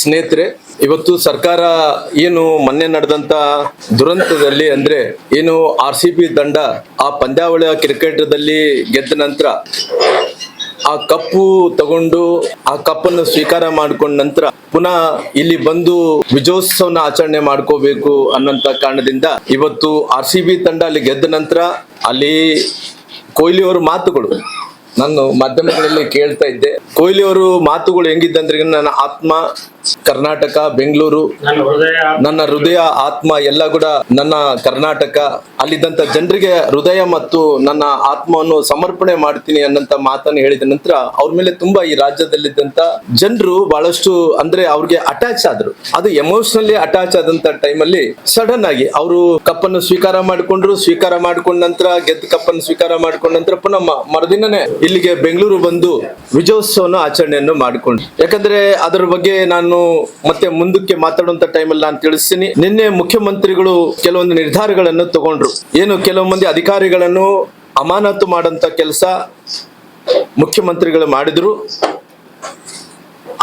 ಸ್ನೇಹಿತರೆ, ಇವತ್ತು ಸರ್ಕಾರ ಏನು ಮೊನ್ನೆ ನಡೆದಂತ ದುರಂತದಲ್ಲಿ ಅಂದ್ರೆ ಏನು RCB ತಂಡ ಆ ಪಂದ್ಯಾವಳಿ ಕ್ರಿಕೆಟದಲ್ಲಿ ಗೆದ್ದ ನಂತರ ಆ ಕಪ್ಪು ತಗೊಂಡು ಆ ಕಪ್ಪನ್ನು ಸ್ವೀಕಾರ ಮಾಡ್ಕೊಂಡ ನಂತರ ಪುನಃ ಇಲ್ಲಿ ಬಂದು ವಿಜಯೋತ್ಸವನ ಆಚರಣೆ ಮಾಡ್ಕೋಬೇಕು ಅನ್ನೋಂತ ಕಾರಣದಿಂದ ಇವತ್ತು RCB ತಂಡ ಅಲ್ಲಿ ಗೆದ್ದ ನಂತರ ಅಲ್ಲಿ ಕೊಹ್ಲಿ ಅವರ ಮಾತುಗಳು ನಾನು ಮಾಧ್ಯಮಗಳಲ್ಲಿ ಕೇಳ್ತಾ ಇದ್ದೆ. ಕೊಹ್ಲಿ ಅವರು ಮಾತುಗಳು ಹೆಂಗಿದ್ದಂದ್ರೆ, ನನ್ನ ಆತ್ಮ ಕರ್ನಾಟಕ, ಬೆಂಗಳೂರು, ನನ್ನ ಹೃದಯ ಆತ್ಮ ಎಲ್ಲ ಕೂಡ ನನ್ನ ಕರ್ನಾಟಕ, ಅಲ್ಲಿದ್ದಂತ ಜನರಿಗೆ ಹೃದಯ ಮತ್ತು ನನ್ನ ಆತ್ಮವನ್ನು ಸಮರ್ಪಣೆ ಮಾಡ್ತೀನಿ ಅನ್ನಂತ ಮಾತನ್ನು ಹೇಳಿದ ನಂತರ ಅವ್ರ ಮೇಲೆ ತುಂಬಾ ಈ ರಾಜ್ಯದಲ್ಲಿದ್ದಂತ ಜನರು ಬಹಳಷ್ಟು ಅಂದ್ರೆ ಅವ್ರಿಗೆ ಅಟ್ಯಾಚ್ ಆದ್ರು. ಅದು ಎಮೋಷನಲಿ ಅಟ್ಯಾಚ್ ಆದಂತ ಟೈಮಲ್ಲಿ ಸಡನ್ ಆಗಿ ಅವರು ಕಪ್ಪನ್ನು ಸ್ವೀಕಾರ ಮಾಡಿಕೊಂಡ್ರು. ಸ್ವೀಕಾರ ಮಾಡ್ಕೊಂಡ ನಂತರ ಗೆದ್ದ ಕಪ್ಪನ್ನು ಸ್ವೀಕಾರ ಮಾಡ್ಕೊಂಡ ನಂತರ ಪುನಃ ಮರುದಿನನೇ ಇಲ್ಲಿಗೆ ಬೆಂಗಳೂರು ಬಂದು ವಿಜಯೋತ್ಸವನ ಆಚರಣೆಯನ್ನು ಮಾಡಿಕೊಂಡ್ರು. ಯಾಕಂದ್ರೆ ಅದರ ಬಗ್ಗೆ ನಾನು ಮತ್ತೆ ಮುಂದಕ್ಕೆ ಮಾತಾಡುವಂತ ಟೈಮಲ್ಲಿ ನಾನು ತಿಳಿಸ್ತೀನಿ. ನಿನ್ನೆ ಮುಖ್ಯಮಂತ್ರಿಗಳು ಕೆಲವೊಂದು ನಿರ್ಧಾರಗಳನ್ನು ತಗೊಂಡ್ರು. ಏನು ಕೆಲವು ಮಂದಿ ಅಧಿಕಾರಿಗಳನ್ನು ಅಮಾನತು ಮಾಡಂತ ಕೆಲಸ ಮುಖ್ಯಮಂತ್ರಿಗಳು ಮಾಡಿದ್ರು.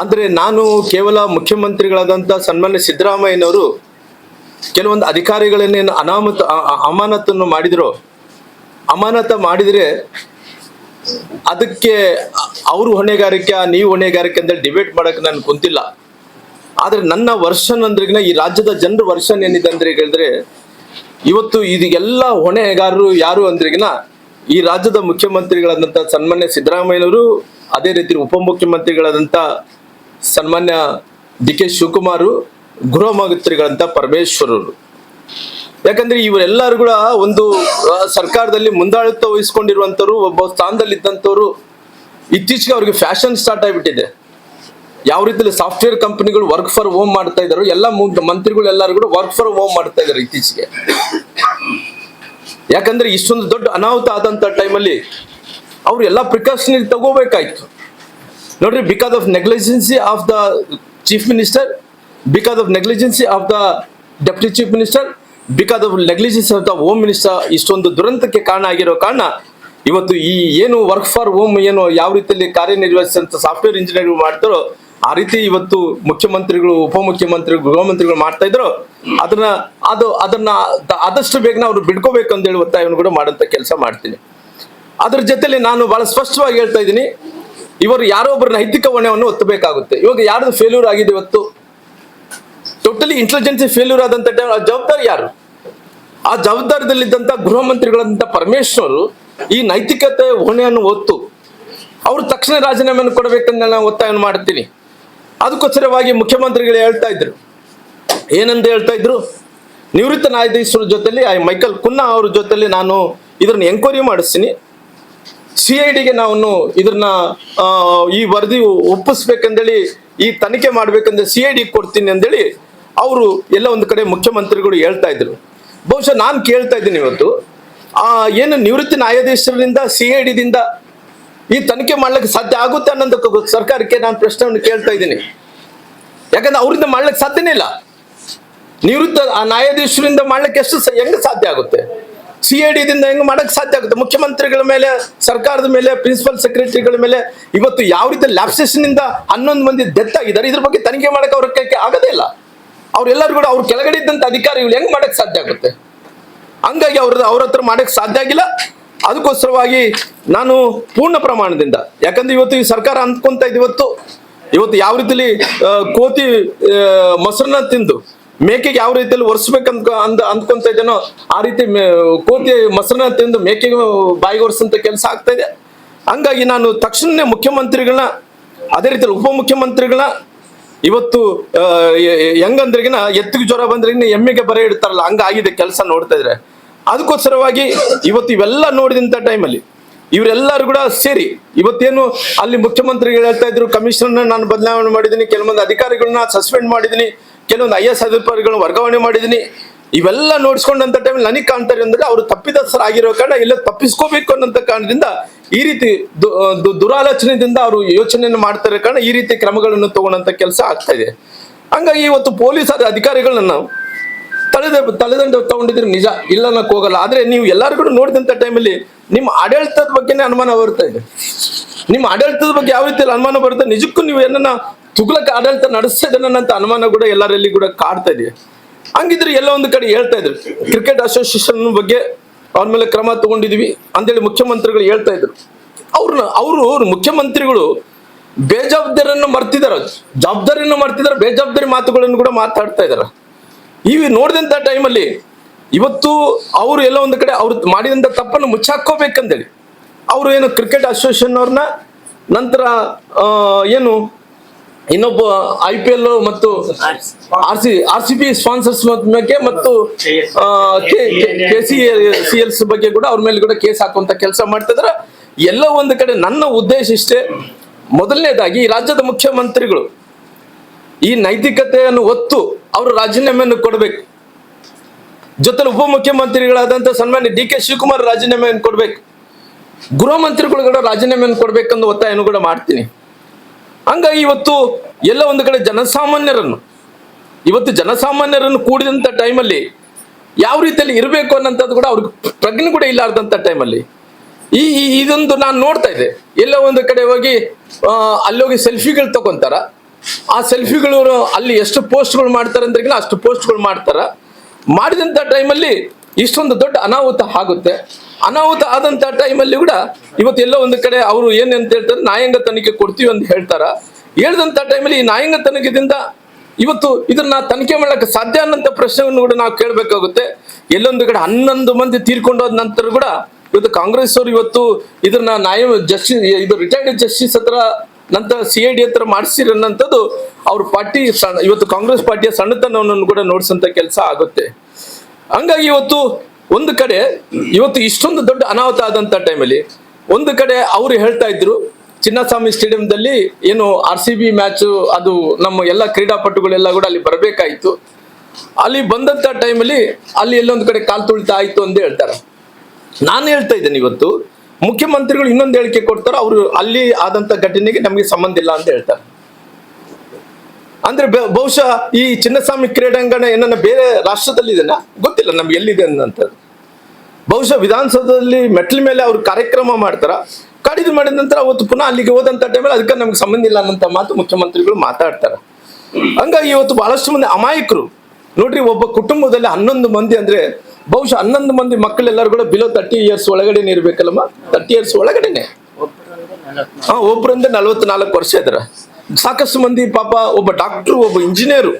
ಅಂದ್ರೆ ನಾನು ಕೇವಲ ಮುಖ್ಯಮಂತ್ರಿಗಳಾದಂತ ಸನ್ಮಾನ್ಯ ಸಿದ್ದರಾಮಯ್ಯನವರು ಕೆಲವೊಂದು ಅಧಿಕಾರಿಗಳನ್ನೇನು ಅಮಾನತನ್ನು ಮಾಡಿದ್ರು. ಅಮಾನತ ಮಾಡಿದ್ರೆ ಅದಕ್ಕೆ ಅವರು ಹೊಣೆಗಾರಿಕೆ ನೀವು ಹೊಣೆಗಾರಿಕೆ ಅಂತ ಡಿಬೇಟ್ ಮಾಡಕ್ ನಾನು ಕುಂತಿಲ್ಲ. ಆದ್ರೆ ನನ್ನ ವರ್ಷನ್ ಅಂದ್ರೆ ಈ ರಾಜ್ಯದ ಜನರ ವರ್ಷನ್ ಏನಿದೆ ಅಂದ್ರೆ ಹೇಳಿದ್ರೆ, ಇವತ್ತು ಇದೆಲ್ಲ ಹೊಣೆಗಾರರು ಯಾರು ಅಂದ್ರಿಗಿನ ಈ ರಾಜ್ಯದ ಮುಖ್ಯಮಂತ್ರಿಗಳಾದಂತ ಸನ್ಮಾನ್ಯ ಸಿದ್ದರಾಮಯ್ಯನವರು, ಅದೇ ರೀತಿ ಉಪಮುಖ್ಯಮಂತ್ರಿಗಳಾದಂತ ಸನ್ಮಾನ್ಯ DK ಶಿವಕುಮಾರ್, ಗೃಹ ಮಂತ್ರಿಗಳಂತ ಪರಮೇಶ್ವರರು. ಯಾಕಂದ್ರೆ ಇವರೆಲ್ಲರೂ ಕೂಡ ಒಂದು ಸರ್ಕಾರದಲ್ಲಿ ಮುಂದಾಳುತ್ವ ವಹಿಸ್ಕೊಂಡಿರುವಂತವ್ರು, ಒಬ್ಬ ಸ್ಥಾನದಲ್ಲಿ ಇದ್ದಂಥವ್ರು. ಇತ್ತೀಚೆಗೆ ಅವ್ರಿಗೆ ಫ್ಯಾಷನ್ ಸ್ಟಾರ್ಟ್ ಆಗಿಬಿಟ್ಟಿದೆ. ಯಾವ ರೀತಿಯಲ್ಲಿ ಸಾಫ್ಟ್ವೇರ್ ಕಂಪನಿಗಳು ವರ್ಕ್ ಫಾರ್ ಹೋಮ್ ಮಾಡ್ತಾ ಇದಾರೋ, ಎಲ್ಲ ಮಂತ್ರಿಗಳು ಎಲ್ಲರೂ ಕೂಡ ವರ್ಕ್ ಫಾರ್ ಹೋಮ್ ಮಾಡ್ತಾ ಇದಾರೆ ಇತ್ತೀಚೆಗೆ. ಯಾಕಂದ್ರೆ ಇಷ್ಟೊಂದು ದೊಡ್ಡ ಅನಾಹುತ ಆದಂತ ಟೈಮಲ್ಲಿ ಅವ್ರು ಎಲ್ಲ ಪ್ರಿಕಾಷನರಿ ತಗೋಬೇಕಾಯ್ತು ನೋಡ್ರಿ. Because of negligence of the chief minister, because of negligence of the deputy chief minister, because of negligence of the home minister, ಇಷ್ಟೊಂದು ದುರಂತಕ್ಕೆ ಕಾರಣ ಆಗಿರೋ ಕಾರಣ ಇವತ್ತು ಈ ಏನು ವರ್ಕ್ ಫಾರ್ ಹೋಮ್ ಏನು ಯಾವ ರೀತಿಯಲ್ಲಿ ಕಾರ್ಯನಿರ್ವಹಿಸಿದಂತ ಸಾಫ್ಟ್ವೇರ್ ಇಂಜಿನಿಯರ್ ಮಾಡ್ತಾರೋ ಆ ರೀತಿ ಇವತ್ತು ಮುಖ್ಯಮಂತ್ರಿಗಳು, ಉಪಮುಖ್ಯಮಂತ್ರಿಗಳು, ಗೃಹ ಮಂತ್ರಿಗಳು ಮಾಡ್ತಾ ಇದ್ರು. ಅದನ್ನ ಆದಷ್ಟು ಬೇಗನೆ ಅವ್ರು ಬಿಡ್ಕೋಬೇಕು ಅಂತ ಹೇಳಿ ಒತ್ತಾಯವನ್ನು ಕೂಡ ಮಾಡಂತ ಕೆಲಸ ಮಾಡ್ತೀನಿ. ಅದ್ರ ಜೊತೆಲಿ ನಾನು ಬಹಳ ಸ್ಪಷ್ಟವಾಗಿ ಹೇಳ್ತಾ ಇದ್ದೀನಿ, ಇವರು ಯಾರೋ ಒಬ್ಬರ ನೈತಿಕ ಹೊಣೆಯನ್ನು ಒತ್ತಬೇಕಾಗುತ್ತೆ. ಇವಾಗ ಯಾರ್ದು ಫೇಲ್ಯೂರ್ ಆಗಿದೆ ಇವತ್ತು, ಟೋಟಲಿ ಇಂಟೆಲಿಜೆನ್ಸಿ ಫೇಲ್ಯೂರ್ ಆದಂತ ಜವಾಬ್ದಾರಿ ಯಾರು? ಆ ಜವಾಬ್ದಾರದಲ್ಲಿದ್ದಂತ ಗೃಹ ಮಂತ್ರಿಗಳಂತ ಪರಮೇಶ್ವರು ಈ ನೈತಿಕತೆ ಹೊಣೆಯನ್ನು ಹೊತ್ತು ಅವ್ರು ತಕ್ಷಣ ರಾಜೀನಾಮೆಯನ್ನು ಕೊಡಬೇಕಂತ ನಾನು ಒತ್ತಾಯವನ್ನು ಮಾಡ್ತೀನಿ. ಅದಕ್ಕೋಸ್ಕರವಾಗಿ ಮುಖ್ಯಮಂತ್ರಿಗಳು ಹೇಳ್ತಾ ಇದ್ರು, ಏನಂತ ಹೇಳ್ತಾ ಇದ್ರು, ನಿವೃತ್ತ ನ್ಯಾಯಾಧೀಶರ ಜೊತೆಲಿ ಮೈಕಲ್ ಕುನ್ನಾ ಅವ್ರ ಜೊತೆಲಿ ನಾನು ಇದನ್ನ ಎಂಕ್ವೈರಿ ಮಾಡಿಸ್ತೀನಿ, CIDಗೆ ನಾನು ಇದನ್ನ ಈ ವರದಿ ಒಪ್ಪಿಸ್ಬೇಕಂದೇಳಿ, ಈ ತನಿಖೆ ಮಾಡ್ಬೇಕಂದ್ರೆ CID ಕೊಡ್ತೀನಿ ಅಂದೇಳಿ ಅವರು ಎಲ್ಲ ಒಂದು ಕಡೆ ಮುಖ್ಯಮಂತ್ರಿಗಳು ಹೇಳ್ತಾ ಇದ್ರು. ಬಹುಶಃ ನಾನು ಕೇಳ್ತಾ ಇದ್ದೀನಿ ಇವತ್ತು, ಏನು ನಿವೃತ್ತ ನ್ಯಾಯಾಧೀಶರಿಂದ CIDದಿಂದ ಈ ತನಿಖೆ ಮಾಡ್ಲಿಕ್ಕೆ ಸಾಧ್ಯ ಆಗುತ್ತೆ ಅನ್ನೋದಕ್ಕೆ ಸರ್ಕಾರಕ್ಕೆ ನಾನು ಪ್ರಶ್ನೆಯನ್ನು ಕೇಳ್ತಾ ಇದ್ದೀನಿ. ಯಾಕಂದ್ರೆ ಅವರಿಂದ ಮಾಡ್ಲಿಕ್ಕೆ ಸಾಧ್ಯನೇ ಇಲ್ಲ. ನಿವೃತ್ತ ನ್ಯಾಯಾಧೀಶರಿಂದ ಮಾಡ್ಲಿಕ್ಕೆ ಹೆಂಗ್ ಸಾಧ್ಯ ಆಗುತ್ತೆ? CIDದಿಂದ ಹೆಂಗ್ ಮಾಡಕ್ ಸಾಧ್ಯ ಆಗುತ್ತೆ? ಮುಖ್ಯಮಂತ್ರಿಗಳ ಮೇಲೆ, ಸರ್ಕಾರದ ಮೇಲೆ, ಪ್ರಿನ್ಸಿಪಲ್ ಸೆಕ್ರೆಟರಿಗಳ ಮೇಲೆ ಇವತ್ತು ಯಾವ ರೀತಿ ಲ್ಯಾಪ್ಸೇಷನ್ ಇಂದ 11 ಮಂದಿ ಡೆತ್ ಆಗಿದ್ದಾರೆ. ಇದ್ರ ಬಗ್ಗೆ ತನಿಖೆ ಮಾಡಕ್ ಅವ್ರ ಕೈಗೆ ಆಗದೇ ಇಲ್ಲ. ಅವ್ರೆಲ್ಲರೂ ಕೂಡ ಅವ್ರ ಕೆಳಗಡೆ ಇದ್ದಂತ ಅಧಿಕಾರಿಗಳು ಹೆಂಗ್ ಮಾಡಕ್ ಸಾಧ್ಯ ಆಗುತ್ತೆ? ಹಂಗಾಗಿ ಅವ್ರ ಹತ್ರ ಮಾಡಕ್ ಸಾಧ್ಯ ಆಗಿಲ್ಲ. ಅದಕ್ಕೋಸ್ಕರವಾಗಿ ನಾನು ಪೂರ್ಣ ಪ್ರಮಾಣದಿಂದ, ಯಾಕಂದ್ರೆ ಇವತ್ತು ಈ ಸರ್ಕಾರ ಅಂದ್ಕೊಂತ ಇದೆ, ಇವತ್ತು ಯಾವ ರೀತಿಲಿ ಕೋತಿ ಮೊಸರನ್ನ ತಿಂದು ಮೇಕೆಗೆ ಯಾವ ರೀತಿಯಲ್ಲಿ ಒರೆಸ್ಬೇಕಂತ ಅಂದ್ಕೊಂತ ಇದ್ದೇನೋ ಆ ರೀತಿ ಕೋತಿ ಮೊಸರನ್ನ ತಿಂದು ಮೇಕೆಗೆ ಬಾಯಿಗೆ ಒರೆಸಂತ ಕೆಲಸ ಆಗ್ತಾ ಇದೆ. ಹಂಗಾಗಿ ನಾನು ತಕ್ಷಣ ಮುಖ್ಯಮಂತ್ರಿಗಳನ್ನ, ಅದೇ ರೀತಿಯಲ್ಲಿ ಉಪಮುಖ್ಯಮಂತ್ರಿಗಳನ್ನ ಇವತ್ತು ಹೆಂಗಂದ್ರಿಗಿನ ಎತ್ತಿಗೆ ಜ್ವರ ಬಂದ್ರಿಗಿನ ಎಮ್ಮೆಗೆ ಬರೆ ಇಡ್ತಾರಲ್ಲ, ಹಂಗಾಗಿದೆ ಕೆಲಸ ನೋಡ್ತಾ ಇದ್ರೆ. ಅದಕ್ಕೋಸ್ಕರವಾಗಿ ಇವತ್ತು ಇವೆಲ್ಲ ನೋಡಿದಂತ ಟೈಮಲ್ಲಿ ಇವರೆಲ್ಲರೂ ಕೂಡ ಸೇರಿ ಇವತ್ತೇನು ಅಲ್ಲಿ ಮುಖ್ಯಮಂತ್ರಿಗಳು ಹೇಳ್ತಾ ಇದ್ರು, ಕಮಿಷನರ್ ನಾನು ಬದಲಾವಣೆ ಮಾಡಿದ್ದೀನಿ, ಕೆಲವೊಂದು ಅಧಿಕಾರಿಗಳನ್ನ ಸಸ್ಪೆಂಡ್ ಮಾಡಿದ್ದೀನಿ, ಕೆಲವೊಂದು IAS ಅಧಿಕಾರಿಗಳನ್ನ ವರ್ಗಾವಣೆ ಮಾಡಿದ್ದೀನಿ. ಇವೆಲ್ಲ ನೋಡ್ಸ್ಕೊಂಡಂತ ಟೈಮಲ್ಲಿ ನನಗೆ ಕಾಣ್ತಾರೆ ಅಂದ್ರೆ ಅವರು ತಪ್ಪಿತಸ್ಥರಾಗಿರೋ ಕಾರಣ ಇಲ್ಲ ತಪ್ಪಿಸ್ಕೋಬೇಕು ಅನ್ನೋಂಥ ಕಾರಣದಿಂದ ಈ ರೀತಿ ದುರಾಲೋಚನೆಯಿಂದ ಅವರು ಯೋಚನೆಯನ್ನು ಮಾಡ್ತಾರೆ ಕಾರಣ ಈ ರೀತಿ ಕ್ರಮಗಳನ್ನು ತಗೊಳ್ಳೋಂಥ ಕೆಲಸ ಆಗ್ತಾ ಇದೆ. ಹಂಗಾಗಿ ಇವತ್ತು ಪೊಲೀಸ್ ಅಧಿಕಾರಿಗಳನ್ನ ತಲೆದಂಡ ತಗೊಂಡಿದ್ರೆ ನಿಜ, ಇಲ್ಲ ಅನ್ನಕ್ ಹೋಗಲ್ಲ. ಆದ್ರೆ ನೀವು ಎಲ್ಲರೂ ಕೂಡ ನೋಡಿದಂತ ಟೈಮಲ್ಲಿ ನಿಮ್ಮ ಆಡಳಿತದ ಬಗ್ಗೆನೇ ಅನುಮಾನ ಬರ್ತಾ ಇದೆ. ನಿಮ್ಮ ಆಡಳಿತದ ಬಗ್ಗೆ ಯಾವ ರೀತಿಯಲ್ಲಿ ಅನುಮಾನ ಬರುತ್ತೆ, ನಿಜಕ್ಕೂ ನೀವು ಏನನ್ನ ತುಗ್ಲಕ್ ಆಡಳಿತ ನಡೆಸ್ತಾ ಇದ್ದಾನಂತ ಅನುಮಾನ ಕೂಡ ಎಲ್ಲರಲ್ಲಿ ಕೂಡ ಕಾಡ್ತಾ ಇದೆ. ಹಂಗಿದ್ರೆ ಎಲ್ಲ ಒಂದು ಕಡೆ ಹೇಳ್ತಾ ಇದ್ರು ಕ್ರಿಕೆಟ್ ಅಸೋಸಿಯೇಷನ್ ಬಗ್ಗೆ ಅವ್ರ ಮೇಲೆ ಕ್ರಮ ತಗೊಂಡಿದೀವಿ ಅಂತೇಳಿ ಮುಖ್ಯಮಂತ್ರಿಗಳು ಹೇಳ್ತಾ ಇದ್ರು. ಅವರು ಮುಖ್ಯಮಂತ್ರಿಗಳು ಬೇಜವಾಬ್ದಾರಿಯನ್ನು ಮರ್ತಿದಾರೆ, ಬೇಜವಾಬ್ದಾರಿ ಮಾತುಗಳನ್ನು ಕೂಡ ಮಾತಾಡ್ತಾ ಇದಾರೆ. ಇವು ನೋಡಿದಂತ ಟೈಮಲ್ಲಿ ಇವತ್ತು ಅವರು ಎಲ್ಲ ಒಂದು ಕಡೆ ಅವ್ರು ಮಾಡಿದಂತ ತಪ್ಪನ್ನು ಮುಚ್ಚಾಕೋಬೇಕಂತೇಳಿ ಅವರು ಏನು ಕ್ರಿಕೆಟ್ ಅಸೋಸಿಯೇಷನ್ ಅವ್ರನ್ನ ನಂತರ ಏನು ಇನ್ನೊಬ್ಬ IPL ಮತ್ತು RCB ಸ್ಪಾನ್ಸರ್ಸ್ ಬಗ್ಗೆ ಮತ್ತು KCLs ಬಗ್ಗೆ ಕೂಡ ಅವ್ರ ಮೇಲೆ ಕೂಡ ಕೇಸ್ ಹಾಕುವಂತ ಕೆಲಸ ಮಾಡ್ತಿದ್ರ. ಎಲ್ಲ ಒಂದು ಕಡೆ ನನ್ನ ಉದ್ದೇಶ ಇಷ್ಟೇ, ಮೊದಲನೇದಾಗಿ ಈ ರಾಜ್ಯದ ಮುಖ್ಯಮಂತ್ರಿಗಳು ಈ ನೈತಿಕತೆಯನ್ನು ಒತ್ತು ಅವರು ರಾಜೀನಾಮೆಯನ್ನು ಕೊಡ್ಬೇಕು. ಜೊತೆಲಿ ಉಪಮುಖ್ಯಮಂತ್ರಿಗಳಾದಂತ ಸನ್ಮಾನ್ಯ DK ಶಿವಕುಮಾರ್ ರಾಜೀನಾಮೆಯನ್ನು ಕೊಡ್ಬೇಕು, ಗೃಹ ಮಂತ್ರಿಗಳು ಕೂಡ ರಾಜೀನಾಮೆಯನ್ನು ಕೊಡ್ಬೇಕಂದು ಒತ್ತಾಯವನ್ನು ಕೂಡ ಮಾಡ್ತೀನಿ. ಹಂಗಾಗಿ ಇವತ್ತು ಎಲ್ಲ ಒಂದು ಕಡೆ ಜನಸಾಮಾನ್ಯರನ್ನು ಕೂಡಿದಂತ ಟೈಮಲ್ಲಿ ಯಾವ ರೀತಿಯಲ್ಲಿ ಇರಬೇಕು ಅನ್ನೋಂಥದ್ದು ಕೂಡ ಅವ್ರಿಗೆ ಪ್ರಜ್ಞೆ ಕೂಡ ಇಲ್ಲಾರ್ದಂತ ಟೈಮಲ್ಲಿ ಇದೊಂದು ನಾನು ನೋಡ್ತಾ ಇದ್ದೆ. ಎಲ್ಲ ಒಂದು ಕಡೆ ಹೋಗಿ ಅಲ್ಲಿ ಹೋಗಿ ಸೆಲ್ಫಿಗಳು ತಗೊಂತಾರ. ಆ ಸೆಲ್ಫಿಗಳು ಅಲ್ಲಿ ಎಷ್ಟು ಪೋಸ್ಟ್ಗಳು ಮಾಡ್ತಾರೆ ಅಂದ್ರೆ ಅಷ್ಟು ಪೋಸ್ಟ್ಗಳು ಮಾಡಿದಂತ ಟೈಮಲ್ಲಿ ಇಷ್ಟೊಂದು ದೊಡ್ಡ ಅನಾಹುತ ಆಗುತ್ತೆ. ಅನಾಹುತ ಆದಂತ ಟೈಮಲ್ಲಿ ಕೂಡ ಇವತ್ತು ಎಲ್ಲ ಒಂದು ಕಡೆ ಅವರು ಏನಂತ ಹೇಳ್ತಾರೆ, ನ್ಯಾಯಾಂಗ ತನಿಖೆ ಕೊಡ್ತೀವಿ ಅಂತ ಹೇಳ್ದಂತ ಟೈಮಲ್ಲಿ ಈ ನ್ಯಾಯಾಂಗ ತನಿಖೆದಿಂದ ಇವತ್ತು ಇದನ್ನ ತನಿಖೆ ಮಾಡಕ್ಕೆ ಸಾಧ್ಯ ಅನ್ನೋಂಥ ಪ್ರಶ್ನೆಯನ್ನು ಕೂಡ ನಾವು ಕೇಳಬೇಕಾಗುತ್ತೆ. ಎಲ್ಲೊಂದು ಕಡೆ 11 ಮಂದಿ ತೀರ್ಕೊಂಡೋದ ನಂತರ ಕೂಡ ಇವತ್ತು ಕಾಂಗ್ರೆಸ್ ಅವರು ಇವತ್ತು ಇದನ್ನ ಇದು ರಿಟೈರ್ಡ್ ಜಸ್ಟಿಸ್ ಹತ್ರ ನಂತರ CID ಹತ್ರ ಮಾಡಿಸಿರೋಂಥದ್ದು ಅವ್ರ ಪಾರ್ಟಿ ಇವತ್ತು ಕಾಂಗ್ರೆಸ್ ಪಾರ್ಟಿಯ ಸಣ್ಣತನವನ್ನು ಕೂಡ ನೋಡಿಸಂತ ಕೆಲಸ ಆಗುತ್ತೆ. ಹಂಗಾಗಿ ಇವತ್ತು ಒಂದು ಕಡೆ ಇವತ್ತು ಇಷ್ಟೊಂದು ದೊಡ್ಡ ಅನಾಹುತ ಆದಂತ ಟೈಮಲ್ಲಿ ಒಂದು ಕಡೆ ಅವರು ಹೇಳ್ತಾ ಇದ್ರು ಚಿನ್ನಸ್ವಾಮಿ ಸ್ಟೇಡಿಯಂದಲ್ಲಿ ಏನು RCB ಮ್ಯಾಚ್ ಅದು ನಮ್ಮ ಎಲ್ಲ ಕ್ರೀಡಾಪಟುಗಳೆಲ್ಲ ಕೂಡ ಅಲ್ಲಿ ಬರಬೇಕಾಯ್ತು. ಅಲ್ಲಿ ಬಂದಂತ ಟೈಮಲ್ಲಿ ಅಲ್ಲಿ ಎಲ್ಲೊಂದು ಕಡೆ ಕಾಲ್ ತುಳಿತ ಆಯ್ತು ಅಂತ ಹೇಳ್ತಾರೆ. ನಾನು ಹೇಳ್ತಾ ಇದ್ದೇನೆ, ಇವತ್ತು ಮುಖ್ಯಮಂತ್ರಿಗಳು ಇನ್ನೊಂದು ಹೇಳಿಕೆ ಕೊಡ್ತಾರೆ, ಅವರು ಅಲ್ಲಿ ಆದಂತ ಘಟನೆಗೆ ನಮಗೆ ಸಂಬಂಧ ಇಲ್ಲ ಅಂತ ಹೇಳ್ತಾರೆ. ಅಂದ್ರೆ ಬಹುಶಃ ಈ ಚಿನ್ನಸ್ವಾಮಿ ಕ್ರೀಡಾಂಗಣ ಏನನ್ನ ಬೇರೆ ರಾಷ್ಟ್ರದಲ್ಲಿ ಇದೆನಾ ಗೊತ್ತಿಲ್ಲ ನಮ್ಗೆ ಎಲ್ಲಿದೆ ಅನ್ನೋಂಥದ್ದು. ಬಹುಶಃ ವಿಧಾನಸೌಧದಲ್ಲಿ ಮೆಟ್ಲ ಮೇಲೆ ಅವ್ರು ಕಾರ್ಯಕ್ರಮ ಮಾಡ್ತಾರ, ಕಾಡಿದು ಮಾಡಿದ ನಂತರ ಅವತ್ತು ಪುನಃ ಅಲ್ಲಿಗೆ ಹೋದಂತ ಟೈಮಲ್ಲಿ ಅದಕ್ಕೆ ನಮ್ಗೆ ಸಂಬಂಧ ಇಲ್ಲ ಅನ್ನೋಂಥ ಮಾತು ಮುಖ್ಯಮಂತ್ರಿಗಳು ಮಾತಾಡ್ತಾರೆ. ಹಂಗಾಗಿ ಇವತ್ತು ಬಹಳಷ್ಟು ಮಂದಿ ಅಮಾಯಕರು ನೋಡ್ರಿ, ಒಬ್ಬ ಕುಟುಂಬದಲ್ಲಿ 11 ಮಂದಿ ಅಂದ್ರೆ ಬಹುಶಃ 11 ಮಂದಿ ಮಕ್ಕಳೆಲ್ಲರೂ ಕೂಡ ಬಿಲೋ 30 years ಒಳಗಡೆನೆ ಇರ್ಬೇಕಲ್ಲಮ್ಮ. 30 years ಒಳಗಡೆನೆ, ಒಬ್ಬರಿಂದ 44 ವರ್ಷ ಇದಾರ. ಸಾಕಷ್ಟು ಮಂದಿ ಪಾಪ, ಒಬ್ಬ ಡಾಕ್ಟ್ರು, ಒಬ್ಬ ಇಂಜಿನಿಯರು,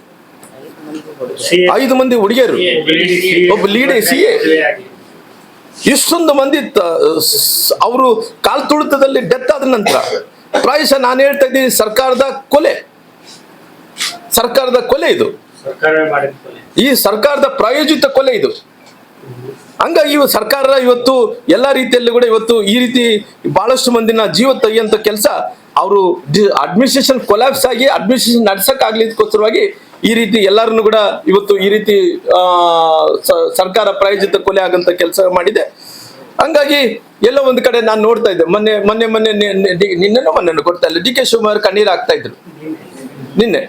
5 ಮಂದಿ ಹುಡುಗಿಯರು, ಒಬ್ಬ ಲೀಡ್ CA, ಇಷ್ಟೊಂದು ಮಂದಿ ಅವರು ಕಾಲ್ ತುಳಿತದಲ್ಲಿ ಡೆತ್ ಆದ ನಂತರ ಪ್ರಾಯಶಃ ನಾನು ಹೇಳ್ತಾ ಇದ್ದೀನಿ ಸರ್ಕಾರದ ಕೊಲೆ ಇದು, ಈ ಸರ್ಕಾರದ ಪ್ರಾಯೋಜಿತ ಕೊಲೆ ಇದು. ಹಂಗಾಗಿ ಸರ್ಕಾರ ಇವತ್ತು ಎಲ್ಲಾ ರೀತಿಯಲ್ಲೂ ಕೂಡ ಇವತ್ತು ಈ ರೀತಿ ಬಹಳಷ್ಟು ಮಂದಿನ ಜೀವ ತೆಗೆಯುವಂತ ಕೆಲಸ ಅವರು ಅಡ್ಮಿನಿಸ್ಟ್ರೇಷನ್ ಕೊಲ್ಯಾಪ್ಸ್ ಆಗಿ ಅಡ್ಮಿನಿಸ್ಟ್ರೇಷನ್ ನಡ್ಸಕ್ ಆಗ್ಲಿಕ್ಕೋಸ್ಕರವಾಗಿ ಈ ರೀತಿ ಎಲ್ಲರನ್ನು ಕೂಡ ಇವತ್ತು ಈ ರೀತಿ ಸರ್ಕಾರ ಪ್ರಾಯೋಜಿತ ಕೊಲೆ ಆಗಂತ ಕೆಲಸ ಮಾಡಿದೆ. ಹಂಗಾಗಿ ಎಲ್ಲ ಒಂದು ಕಡೆ ನಾನು ನೋಡ್ತಾ ಇದ್ದೆ, ಮೊನ್ನೆ ಕೊಡ್ತಾ ಇಲ್ಲ, DK ಶಿವಕುಮಾರ್ ಕಣ್ಣೀರ್ ಹಾಕ್ತಾ ಇದ್ರು. ನಿನ್ನೆ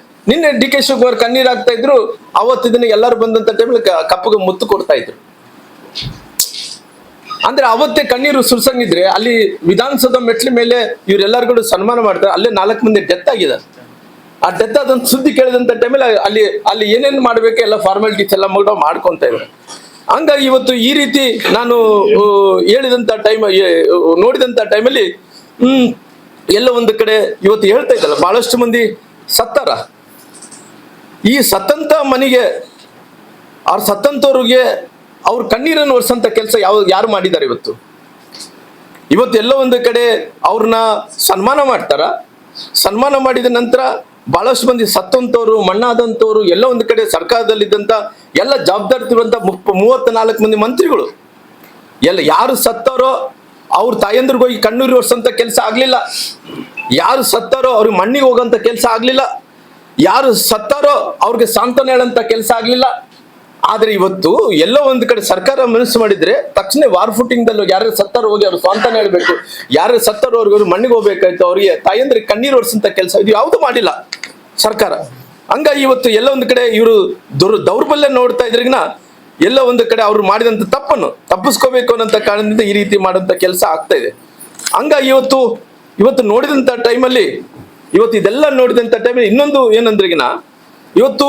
DK ಶಿವಕುಮಾರ್ ಕಣ್ಣೀರ್ ಹಾಕ್ತಾ ಇದ್ರು. ಅವತ್ತಿನ ಎಲ್ಲರೂ ಬಂದಂತ ಟೈಮಲ್ಲಿ ಕಪ್ಪಗೆ ಮುತ್ತು ಕೊಡ್ತಾ ಇದ್ರು. ಅಂದ್ರೆ ಅವತ್ತೇ ಕಣ್ಣೀರು ಸುರ್ಸಂಗಿದ್ರೆ ಅಲ್ಲಿ ವಿಧಾನಸೌಧ ಮೆಟ್ಲ ಮೇಲೆ ಇವರೆಲ್ಲರೂ ಕೂಡ ಸನ್ಮಾನ ಮಾಡ್ತಾರೆ. ಅಲ್ಲೇ 4 ಮಂದಿ ಡೆತ್ ಆಗಿದ್ದಾರೆ. ಆ ಡೆತ್ ಆದಂತ ಸುದ್ದಿ ಕೇಳಿದಂತ ಟೈಮಲ್ಲಿ ಅಲ್ಲಿ ಏನೇನು ಮಾಡ್ಬೇಕು ಎಲ್ಲ ಫಾರ್ಮಾಲಿಟೀಸ್ ಎಲ್ಲ ಮಾಡ್ಕೊಂತ ಇದ್ದಾರೆ. ಹಂಗಾಗಿ ಇವತ್ತು ಈ ರೀತಿ ನಾನು ಹೇಳಿದಂತ ನೋಡಿದಂತ ಟೈಮಲ್ಲಿ ಎಲ್ಲ ಒಂದು ಕಡೆ ಇವತ್ತು ಹೇಳ್ತಾ ಇದ್ದಲ್ಲ, ಬಹಳಷ್ಟು ಮಂದಿ ಸತ್ತಾರ. ಈ ಸತ್ತಂತ ಮನೆಗೆ ಅವ್ರ ಸತ್ತಂತವ್ರಿಗೆ ಅವ್ರ ಕಣ್ಣೀರನ್ನು ಒರೆಸಂತ ಕೆಲಸ ಯಾರು ಮಾಡಿದ್ದಾರೆ? ಇವತ್ತು ಎಲ್ಲ ಒಂದು ಕಡೆ ಅವ್ರನ್ನ ಸನ್ಮಾನ ಮಾಡ್ತಾರ. ಸನ್ಮಾನ ಮಾಡಿದ ನಂತರ ಬಹಳಷ್ಟು ಮಂದಿ ಸತ್ತಂತವ್ರು, ಮಣ್ಣಾದಂತವ್ರು, ಎಲ್ಲ ಒಂದು ಕಡೆ ಸರ್ಕಾರದಲ್ಲಿದ್ದಂತ ಎಲ್ಲ ಜವಾಬ್ದಾರಿ ಇರುವಂತ 34 ಮಂದಿ ಮಂತ್ರಿಗಳು ಎಲ್ಲ ಯಾರು ಸತ್ತಾರೋ ಅವ್ರ ತಾಯಂದ್ರಿಗೆ ಹೋಗಿ ಕಣ್ಣೀರು ಒರೆಸಂತ ಕೆಲಸ ಆಗ್ಲಿಲ್ಲ. ಯಾರು ಸತ್ತಾರೋ ಅವ್ರಿಗೆ ಮಣ್ಣಿಗೆ ಹೋಗಂತ ಕೆಲಸ ಆಗ್ಲಿಲ್ಲ. ಯಾರು ಸತ್ತಾರೋ ಅವ್ರಿಗೆ ಸಾಂತ್ವನ ಹೇಳಂತ ಕೆಲಸ ಆಗ್ಲಿಲ್ಲ. ಆದ್ರೆ ಇವತ್ತು ಎಲ್ಲೋ ಒಂದು ಕಡೆ ಸರ್ಕಾರ ಮನಸ್ಸು ಮಾಡಿದ್ರೆ ತಕ್ಷಣ ವಾರ್ ಫುಟಿಂಗ್ ದಲ್ಲಿ ಯಾರು ಸತ್ತಾರೋ ಹೋಗಿ ಅವ್ರು ಸಾಂತ್ವನ ಹೇಳ್ಬೇಕು, ಯಾರು ಸತ್ತಾರೋ ಅವ್ರಿಗೆ ಮಣ್ಣಿಗೆ ಹೋಗ್ಬೇಕಾಯ್ತು, ಅವ್ರಿಗೆ ತಾಯಂದ್ರಿಗೆ ಕಣ್ಣೀರು ಒರೆಸಂತ ಕೆಲಸ ಇದು ಯಾವುದು ಮಾಡಿಲ್ಲ ಸರ್ಕಾರ. ಹಂಗಾಗಿ ಇವತ್ತು ಎಲ್ಲ ಒಂದು ಕಡೆ ಇವರು ದೌರ್ಬಲ್ಯ ನೋಡ್ತಾ ಇದ್ರಿಗಿನ ಎಲ್ಲ ಒಂದು ಕಡೆ ಅವ್ರು ಮಾಡಿದಂತ ತಪ್ಪನ್ನು ತಪ್ಪಿಸ್ಕೋಬೇಕು ಅನ್ನೋಂಥ ಕಾರಣದಿಂದ ಈ ರೀತಿ ಮಾಡುವಂತ ಕೆಲಸ ಆಗ್ತಾ ಇದೆ. ಹಂಗಾಗಿ ಇವತ್ತು ನೋಡಿದಂತ ಟೈಮಲ್ಲಿ ಇವತ್ತು ಇದೆಲ್ಲ ನೋಡಿದಂತ ಟೈಮಲ್ಲಿ ಇನ್ನೊಂದು ಏನಂದ್ರೆಗಿನ ಇವತ್ತು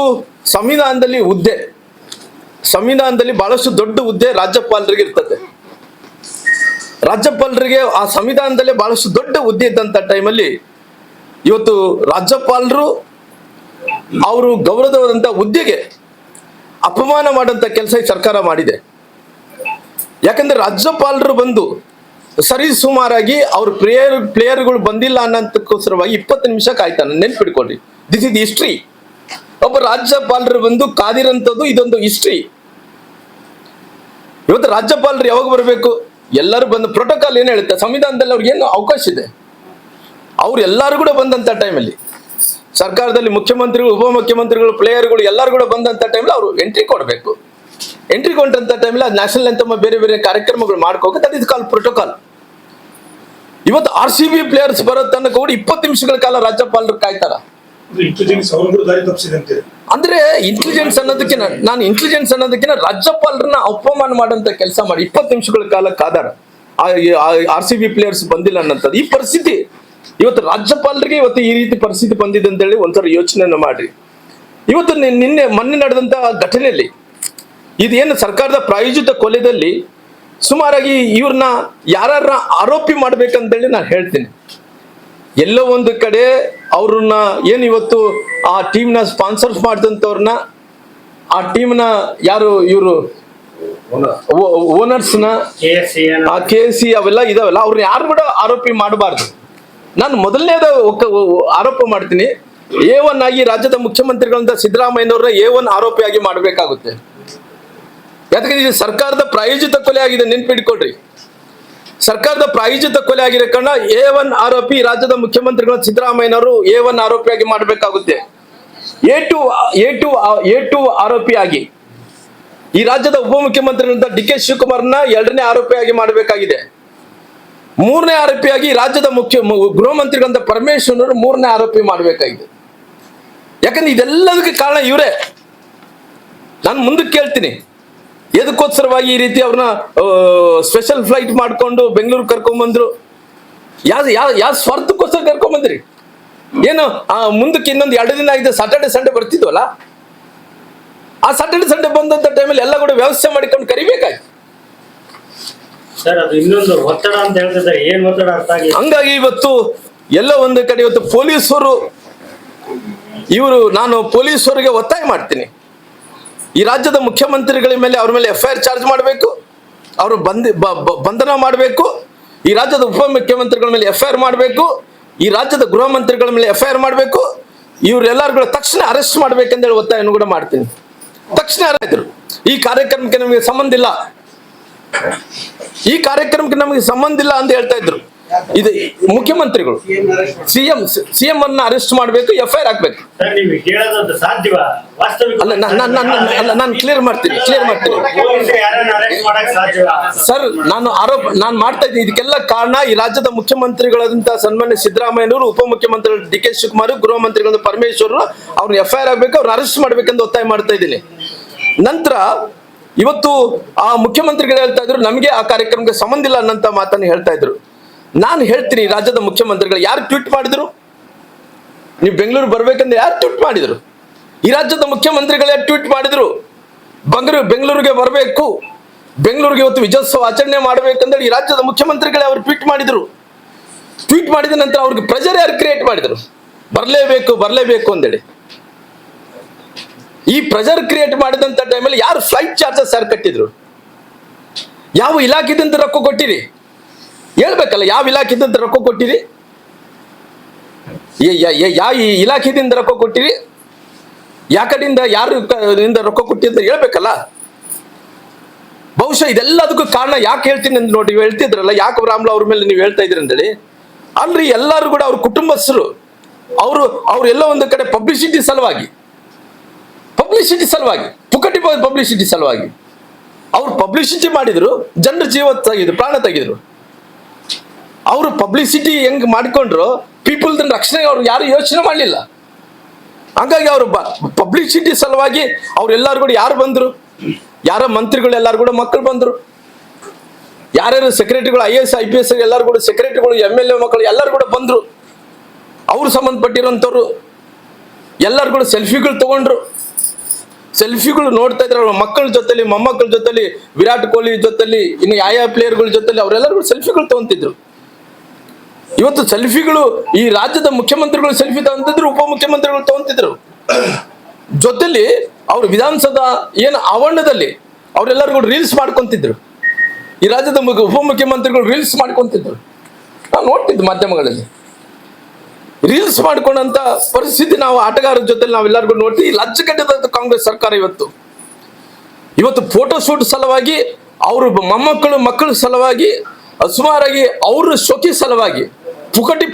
ಸಂವಿಧಾನದಲ್ಲಿ ಬಹಳಷ್ಟು ದೊಡ್ಡ ಹುದ್ದೆ ರಾಜ್ಯಪಾಲರಿಗೆ ಇರ್ತದೆ. ರಾಜ್ಯಪಾಲರಿಗೆ ಆ ಸಂವಿಧಾನದಲ್ಲೇ ಬಹಳಷ್ಟು ದೊಡ್ಡ ಹುದ್ದೆ ಇದ್ದಂತ ಟೈಮಲ್ಲಿ ಇವತ್ತು ರಾಜ್ಯಪಾಲರು ಅವರು ಗೌರವವಾದಂತ ಹುದ್ದೆಗೆ ಅಪಮಾನ ಮಾಡಂತ ಕೆಲಸ ಈ ಸರ್ಕಾರ ಮಾಡಿದೆ. ಯಾಕಂದ್ರೆ ರಾಜ್ಯಪಾಲರು ಬಂದು ಸರಿ ಸುಮಾರಾಗಿ ಅವ್ರ ಪ್ಲೇಯರ್ಗಳು ಬಂದಿಲ್ಲ ಅನ್ನೋದಕ್ಕೋಸ್ಕರವಾಗಿ 20 ನಿಮಿಷ ಕಾಯ್ತಾನೆ. ನೆನ್ಪಿಡ್ಕೊಳ್ರಿ, ದಿಸ್ ಇಸ್ ಹಿಸ್ಟ್ರಿ. ಒಬ್ಬ ರಾಜ್ಯಪಾಲರು ಬಂದು ಕಾದಿರಂಥದ್ದು ಇದೊಂದು ಹಿಸ್ಟ್ರಿ. ಇವತ್ತು ರಾಜ್ಯಪಾಲರು ಯಾವಾಗ ಬರಬೇಕು? ಎಲ್ಲರೂ ಬಂದು ಪ್ರೋಟೋಕಾಲ್ ಏನು ಹೇಳುತ್ತೆ, ಸಂವಿಧಾನದಲ್ಲಿ ಅವ್ರಿಗೆ ಏನು ಅವಕಾಶ ಇದೆ. ಅವ್ರು ಎಲ್ಲರೂ ಕೂಡ ಬಂದಂತ ಟೈಮಲ್ಲಿ ಸರ್ಕಾರದಲ್ಲಿ ಮುಖ್ಯಮಂತ್ರಿಗಳು, ಉಪಮುಖ್ಯಮಂತ್ರಿಗಳು, ಪ್ಲೇಯರ್ಗಳು ಎಲ್ಲರೂ ಕೂಡ ಬಂದಂತ ಟೈಮಲ್ಲಿ ಅವರು ಎಂಟ್ರಿ ಕೊಡಬೇಕು. ಎಂಟ್ರಿ ಕೊಟ್ಟಂತ ಟೈಮಲ್ಲಿ ಅದು ನ್ಯಾಷನಲ್ ಅಂತಮ್ಮ ಬೇರೆ ಬೇರೆ ಕಾರ್ಯಕ್ರಮಗಳು ಮಾಡ್ಕೋಬೇಕು. That is call protocol. ಇವತ್ತು RCB ಪ್ಲೇಯರ್ಸ್ ಬರೋ ತನಕ ಕೂಡ 20 ನಿಮಿಷಗಳ ಕಾಲ ರಾಜ್ಯಪಾಲರು ಕಾಯ್ತಾರ. ಅಂದ್ರೆ ಇಂಟೆಲಿಜೆನ್ಸ್ ಅನ್ನೋದಕ್ಕಿಂತ ರಾಜ್ಯಪಾಲರನ್ನ ಅಪಮಾನ ಮಾಡಂತ ಕೆಲಸ ಮಾಡಿ 20 ನಿಮಿಷಗಳ ಕಾಲ ಕಾದಾರ. RCB ಪ್ಲೇಯರ್ಸ್ ಬಂದಿಲ್ಲ ಅನ್ನಂಥದ್ದು ಈ ಪರಿಸ್ಥಿತಿ ಇವತ್ತು ರಾಜ್ಯಪಾಲರಿಗೆ ಇವತ್ತು ಈ ರೀತಿ ಪರಿಸ್ಥಿತಿ ಬಂದಿದೆ ಅಂತ ಹೇಳಿ ಒಂದ್ಸಲ ಯೋಚನೆಯನ್ನ ಮಾಡ್ರಿ. ಇವತ್ತು ಮೊನ್ನೆ ನಡೆದಂತ ಘಟನೆಯಲ್ಲಿ ಇದೇನು ಸರ್ಕಾರದ ಪ್ರಾಯೋಜಿತ ಕೊಲೆಯಲ್ಲಿ ಸುಮಾರಾಗಿ ಇವ್ರನ್ನ ಯಾರ ಆರೋಪಿ ಮಾಡ್ಬೇಕಂತೇಳಿ ನಾನು ಹೇಳ್ತೀನಿ. ಎಲ್ಲೋ ಒಂದು ಕಡೆ ಅವ್ರನ್ನ ಏನು ಇವತ್ತು ಆ ಟೀಮ್ನ ಸ್ಪಾನ್ಸರ್ಸ್ ಮಾಡಿದಂಥವ್ರನ್ನ, ಆ ಟೀಮ್ನ ಯಾರು ಇವರು ಓನರ್ಸ್ನ, ಆ KSC ಅವೆಲ್ಲ ಇದಾವಲ್ಲ, ಅವ್ರನ್ನ ಯಾರು ಕೂಡ ಆರೋಪಿ ಮಾಡಬಾರ್ದು. ನಾನು ಮೊದಲನೇದ ಆರೋಪ ಮಾಡ್ತೀನಿ, A1 ಆಗಿ ರಾಜ್ಯದ ಮುಖ್ಯಮಂತ್ರಿಗಳಂತ ಸಿದ್ದರಾಮಯ್ಯನವ್ರನ್ನ A1 ಆರೋಪಿಯಾಗಿ ಮಾಡಬೇಕಾಗುತ್ತೆ. ಯಾಕಂದ್ರೆ ಇದು ಸರ್ಕಾರದ ಪ್ರಾಯೋಜಿತ ಕೊಲೆ ಆಗಿದೆ, ನೆನ್ಪಿಟ್ಕೊಳ್ರಿ. ಸರ್ಕಾರದ ಪ್ರಾಯೋಜಿತ ಕೊಲೆ ಆಗಿರೋ ಕಾರಣ A1 ಆರೋಪಿ ರಾಜ್ಯದ ಮುಖ್ಯಮಂತ್ರಿಗಳ ಸಿದ್ದರಾಮಯ್ಯನವರು A1 ಆರೋಪಿಯಾಗಿ ಮಾಡಬೇಕಾಗುತ್ತೆ. A2 ಆರೋಪಿಯಾಗಿ ಈ ರಾಜ್ಯದ ಉಪಮುಖ್ಯಮಂತ್ರಿಗಳಂತ DK ಶಿವಕುಮಾರ್ನ 2ನೇ ಆರೋಪಿಯಾಗಿ ಮಾಡಬೇಕಾಗಿದೆ. 3ನೇ ಆರೋಪಿಯಾಗಿ ರಾಜ್ಯದ ಗೃಹ ಮಂತ್ರಿಗಳಂತ ಪರಮೇಶ್ವರನವರು 3ನೇ ಆರೋಪಿ ಮಾಡಬೇಕಾಗಿದೆ. ಯಾಕಂದ್ರೆ ಇದೆಲ್ಲದಕ್ಕೆ ಕಾರಣ ಇವರೇ. ನಾನು ಮುಂದಕ್ಕೆ ಕೇಳ್ತೀನಿ, ಎದಕ್ಕೋಸ್ಕರವಾಗಿ ಈ ರೀತಿ ಅವ್ರನ್ನ ಸ್ಪೆಷಲ್ ಫ್ಲೈಟ್ ಮಾಡ್ಕೊಂಡು ಬೆಂಗಳೂರು ಕರ್ಕೊಂಡ್ಬಂದ್ರು? ಯಾವ ಸ್ವಾರ್ಥಕ್ಕೋಸ್ಕರ ಕರ್ಕೊಂಡ್ಬಂದ್ರಿ? ಏನು ಮುಂದಕ್ಕೆ ಇನ್ನೊಂದು 2 ದಿನ ಆಗಿದೆ, ಸ್ಯಾಟರ್ಡೆ ಸಂಡೇ ಬರ್ತಿದ್ವಲ್ಲ, ಆ ಸ್ಯಾಟರ್ಡೆ ಸಂಡೇ ಬಂದಂತ ಟೈಮಲ್ಲಿ ಎಲ್ಲ ಕೂಡ ವ್ಯವಸ್ಥೆ ಮಾಡಿಕೊಂಡು ಕರಿಬೇಕಾಯ್ತು. ಹಂಗಾಗಿ ಇವತ್ತು ಎಲ್ಲ ಒಂದು ಕಡೆ ಇವತ್ತು ಪೊಲೀಸರು ನಾನು ಪೊಲೀಸರಿಗೆ ಒತ್ತಾಯ ಮಾಡ್ತೀನಿ, ಈ ರಾಜ್ಯದ ಮುಖ್ಯಮಂತ್ರಿಗಳ ಮೇಲೆ ಅವ್ರ ಮೇಲೆ FIR ಚಾರ್ಜ್ ಮಾಡಬೇಕು, ಅವರು ಬಂಧನ ಮಾಡಬೇಕು. ಈ ರಾಜ್ಯದ ಉಪಮುಖ್ಯಮಂತ್ರಿಗಳ ಮೇಲೆ FIR ಮಾಡಬೇಕು, ಈ ರಾಜ್ಯದ ಗೃಹ ಮಂತ್ರಿಗಳ ಮೇಲೆ FIR ಮಾಡಬೇಕು. ಇವರೆಲ್ಲರೂ ತಕ್ಷಣ ಅರೆಸ್ಟ್ ಮಾಡ್ಬೇಕಂದೇಳಿ ಒತ್ತಾಯವನ್ನು ಕೂಡ ಮಾಡ್ತೀನಿ. ತಕ್ಷಣ ಅರೆಸ್ಟ್ರು. ಈ ಕಾರ್ಯಕ್ರಮಕ್ಕೆ ನಮಗೆ ಸಂಬಂಧ ಇಲ್ಲ, ಈ ಕಾರ್ಯಕ್ರಮಕ್ಕೆ ನಮಗೆ ಸಂಬಂಧ ಇಲ್ಲ ಅಂತ ಹೇಳ್ತಾ ಇದ್ರು. ಇದು ಮುಖ್ಯಮಂತ್ರಿಗಳು ಸಿಎಂ ಅನ್ನ ಅರೆಸ್ಟ್ ಮಾಡಬೇಕು, FIR ಹಾಕ್ಬೇಕು. ನಾನು ಕ್ಲಿಯರ್ ಮಾಡ್ತೀನಿ ಸರ್. ನಾನು ಮಾಡ್ತಾ ಇದ್ದೀನಿ. ಇದಕ್ಕೆಲ್ಲ ಕಾರಣ ಈ ರಾಜ್ಯದ ಮುಖ್ಯಮಂತ್ರಿಗಳಾದಂತ ಸನ್ಮಾನ್ಯ ಸಿದ್ದರಾಮಯ್ಯನವರು, ಉಪಮುಖ್ಯಮಂತ್ರಿಗಳು DK ಶಿವಕುಮಾರ್, ಗೃಹ ಮಂತ್ರಿಗಳು ಪರಮೇಶ್ವರ್, ಅವ್ರನ್ನ FIR ಆಗ್ಬೇಕು, ಅವ್ರನ್ನ ಅರೆಸ್ಟ್ ಮಾಡ್ಬೇಕಂತ ಒತ್ತಾಯ ಮಾಡ್ತಾ ಇದ್ದೀನಿ. ನಂತರ ಇವತ್ತು ಆ ಮುಖ್ಯಮಂತ್ರಿಗಳು ಹೇಳ್ತಾ ಇದ್ರು ನಮಗೆ ಆ ಕಾರ್ಯಕ್ರಮಕ್ಕೆ ಸಂಬಂಧ ಇಲ್ಲ ಅನ್ನಂತ ಮಾತನ್ನು ಹೇಳ್ತಾ ಇದ್ರು. ನಾನು ಹೇಳ್ತೀನಿ, ರಾಜ್ಯದ ಮುಖ್ಯಮಂತ್ರಿಗಳು ಯಾರು ಟ್ವೀಟ್ ಮಾಡಿದ್ರು? ನೀವು ಬೆಂಗಳೂರು ಬರ್ಬೇಕಂದ್ರೆ ಯಾರು ಟ್ವೀಟ್ ಮಾಡಿದ್ರು? ಈ ರಾಜ್ಯದ ಮುಖ್ಯಮಂತ್ರಿಗಳೇ ಟ್ವೀಟ್ ಮಾಡಿದ್ರು, ಬೆಂಗಳೂರಿಗೆ ಬರಬೇಕು, ಬೆಂಗಳೂರಿಗೆ ಇವತ್ತು ವಿಜಯೋತ್ಸವ ಆಚರಣೆ ಮಾಡಬೇಕಂದ್ರೆ ಈ ರಾಜ್ಯದ ಮುಖ್ಯಮಂತ್ರಿಗಳೇ ಅವರು ಟ್ವೀಟ್ ಮಾಡಿದ್ರು. ಟ್ವೀಟ್ ಮಾಡಿದ ನಂತರ ಅವ್ರಿಗೆ ಪ್ರೆಷರ್ ಯಾರು ಕ್ರಿಯೇಟ್ ಮಾಡಿದ್ರು? ಬರಲೇಬೇಕು ಅಂದೇಳಿ. ಈ ಪ್ರೆಷರ್ ಕ್ರಿಯೇಟ್ ಮಾಡಿದಂತ ಟೈಮಲ್ಲಿ ಯಾರು ಫ್ಲೈಟ್ ಚಾರ್ಜಸ್ ಯಾರು ಕಟ್ಟಿದ್ರು? ಯಾವ ಇಲಾಖೆದಿಂದ ರೊಕ್ಕ ಕೊಟ್ಟಿರಿ ಹೇಳ್ಬೇಕಲ್ಲ. ಯಾವ ಇಲಾಖೆದಿಂದ ರೊಕ್ಕ ಕೊಟ್ಟಿರಿ? ಯಾವ ಇಲಾಖೆದಿಂದ ರೊಕ್ಕ ಕೊಟ್ಟಿರಿ? ಯಾಕಡಿಂದ ಯಾರು ರೊಕ್ಕ ಕೊಟ್ಟಿ ಅಂತ ಹೇಳ್ಬೇಕಲ್ಲ. ಬಹುಶಃ ಇದೆಲ್ಲದಕ್ಕೂ ಕಾರಣ ಯಾಕೆ ಹೇಳ್ತೀನಿ ಅಂತ ನೋಡಿ, ನೀವು ಹೇಳ್ತಿದ್ರಲ್ಲ ಯಾಕೆ ರಾಮ್ಲಾ ಅವ್ರ ಮೇಲೆ ನೀವು ಹೇಳ್ತಾ ಇದ್ರಿ ಅಂತೇಳಿ. ಅಲ್ರಿ, ಎಲ್ಲರೂ ಕೂಡ ಅವ್ರ ಕುಟುಂಬಸ್ಥರು, ಅವರೆಲ್ಲ ಒಂದು ಕಡೆ ಪಬ್ಲಿಸಿಟಿ ಸಲುವಾಗಿ ಪುಕಟಿ ಪಬ್ಲಿಸಿಟಿ ಸಲುವಾಗಿ ಅವ್ರು ಪಬ್ಲಿಸಿಟಿ ಮಾಡಿದ್ರು, ಜನರ ಜೀವ ತೆಗೆದ್ರು, ಪ್ರಾಣ ತೆಗೆದ್ರು. ಅವರು ಪಬ್ಲಿಸಿಟಿ ಹೆಂಗ್ ಮಾಡಿಕೊಂಡ್ರು, ಪೀಪಲ್ ರಕ್ಷಣೆ ಅವ್ರು ಯಾರು ಯೋಚನೆ ಮಾಡಲಿಲ್ಲ. ಹಾಗಾಗಿ ಅವರು ಪಬ್ಲಿಸಿಟಿ ಸಲುವಾಗಿ ಅವ್ರೆಲ್ಲರೂ ಕೂಡ ಯಾರು ಬಂದ್ರು? ಯಾರ ಮಂತ್ರಿಗಳು ಎಲ್ಲರೂ ಕೂಡ ಮಕ್ಕಳು ಬಂದ್ರು, ಯಾರ್ಯಾರು ಸೆಕ್ರೆಟರಿಗಳು IAS IPS ಎಲ್ಲರೂ ಕೂಡ ಸೆಕ್ರೆಟರಿಗಳು MLA ಮಕ್ಕಳು ಎಲ್ಲರೂ ಕೂಡ ಬಂದ್ರು. ಅವ್ರು ಸಂಬಂಧಪಟ್ಟಿರೋಂಥವ್ರು ಎಲ್ಲರೂ ಕೂಡ ಸೆಲ್ಫಿಗಳು ತಗೊಂಡ್ರು. ಸೆಲ್ಫಿಗಳು ನೋಡ್ತಾ ಇದ್ರು ಅವ್ರ ಮಕ್ಕಳ ಜೊತೆಲಿ, ಮೊಮ್ಮಕ್ಕಳ ಜೊತೆಲಿ, ವಿರಾಟ್ ಕೊಹ್ಲಿ ಜೊತೆಲಿ, ಇನ್ನು ಯಾವ ಪ್ಲೇಯರ್ಗಳ ಜೊತೆಲಿ ಅವರೆಲ್ಲರೂ ಸೆಲ್ಫಿಗಳು ತಗೊಂತಿದ್ರು. ಇವತ್ತು ಸೆಲ್ಫಿಗಳು ಈ ರಾಜ್ಯದ ಮುಖ್ಯಮಂತ್ರಿಗಳು ಸೆಲ್ಫಿ ತಗೊಂತಿದ್ರು, ಉಪಮುಖ್ಯಮಂತ್ರಿಗಳು ತಗೊಂತಿದ್ರು. ಜೊತೆಲಿ ಅವ್ರ ವಿಧಾನಸೌಧ ಏನು ಆವರಣದಲ್ಲಿ ಅವರೆಲ್ಲರೂ ಕೂಡ ರೀಲ್ಸ್ ಮಾಡ್ಕೊಂತಿದ್ರು. ಈ ರಾಜ್ಯದ ಉಪಮುಖ್ಯಮಂತ್ರಿಗಳು ರೀಲ್ಸ್ ಮಾಡ್ಕೊಂತಿದ್ರು. ನಾವು ನೋಡ್ತಿದ್ವಿ ಮಾಧ್ಯಮಗಳಲ್ಲಿ ರೀಲ್ಸ್ ಮಾಡ್ಕೊಂಡಂತ ಪರಿಸ್ಥಿತಿ ನಾವು ಆಟಗಾರರ ಜೊತೆ ನಾವೆಲ್ಲರಿಗೂ ನೋಡ್ತೀವಿ. ಲಜ್ಜೆಗೆಟ್ಟದ ಕಾಂಗ್ರೆಸ್ ಸರ್ಕಾರ ಇವತ್ತು ಫೋಟೋ ಶೂಟ್ ಸಲುವಾಗಿ ಅವ್ರ ಮಕ್ಕಳ ಸಲುವಾಗಿ ಸುಮಾರಾಗಿ ಅವ್ರ ಶೋಕಿ ಸಲುವಾಗಿ ಪುಕಟಿ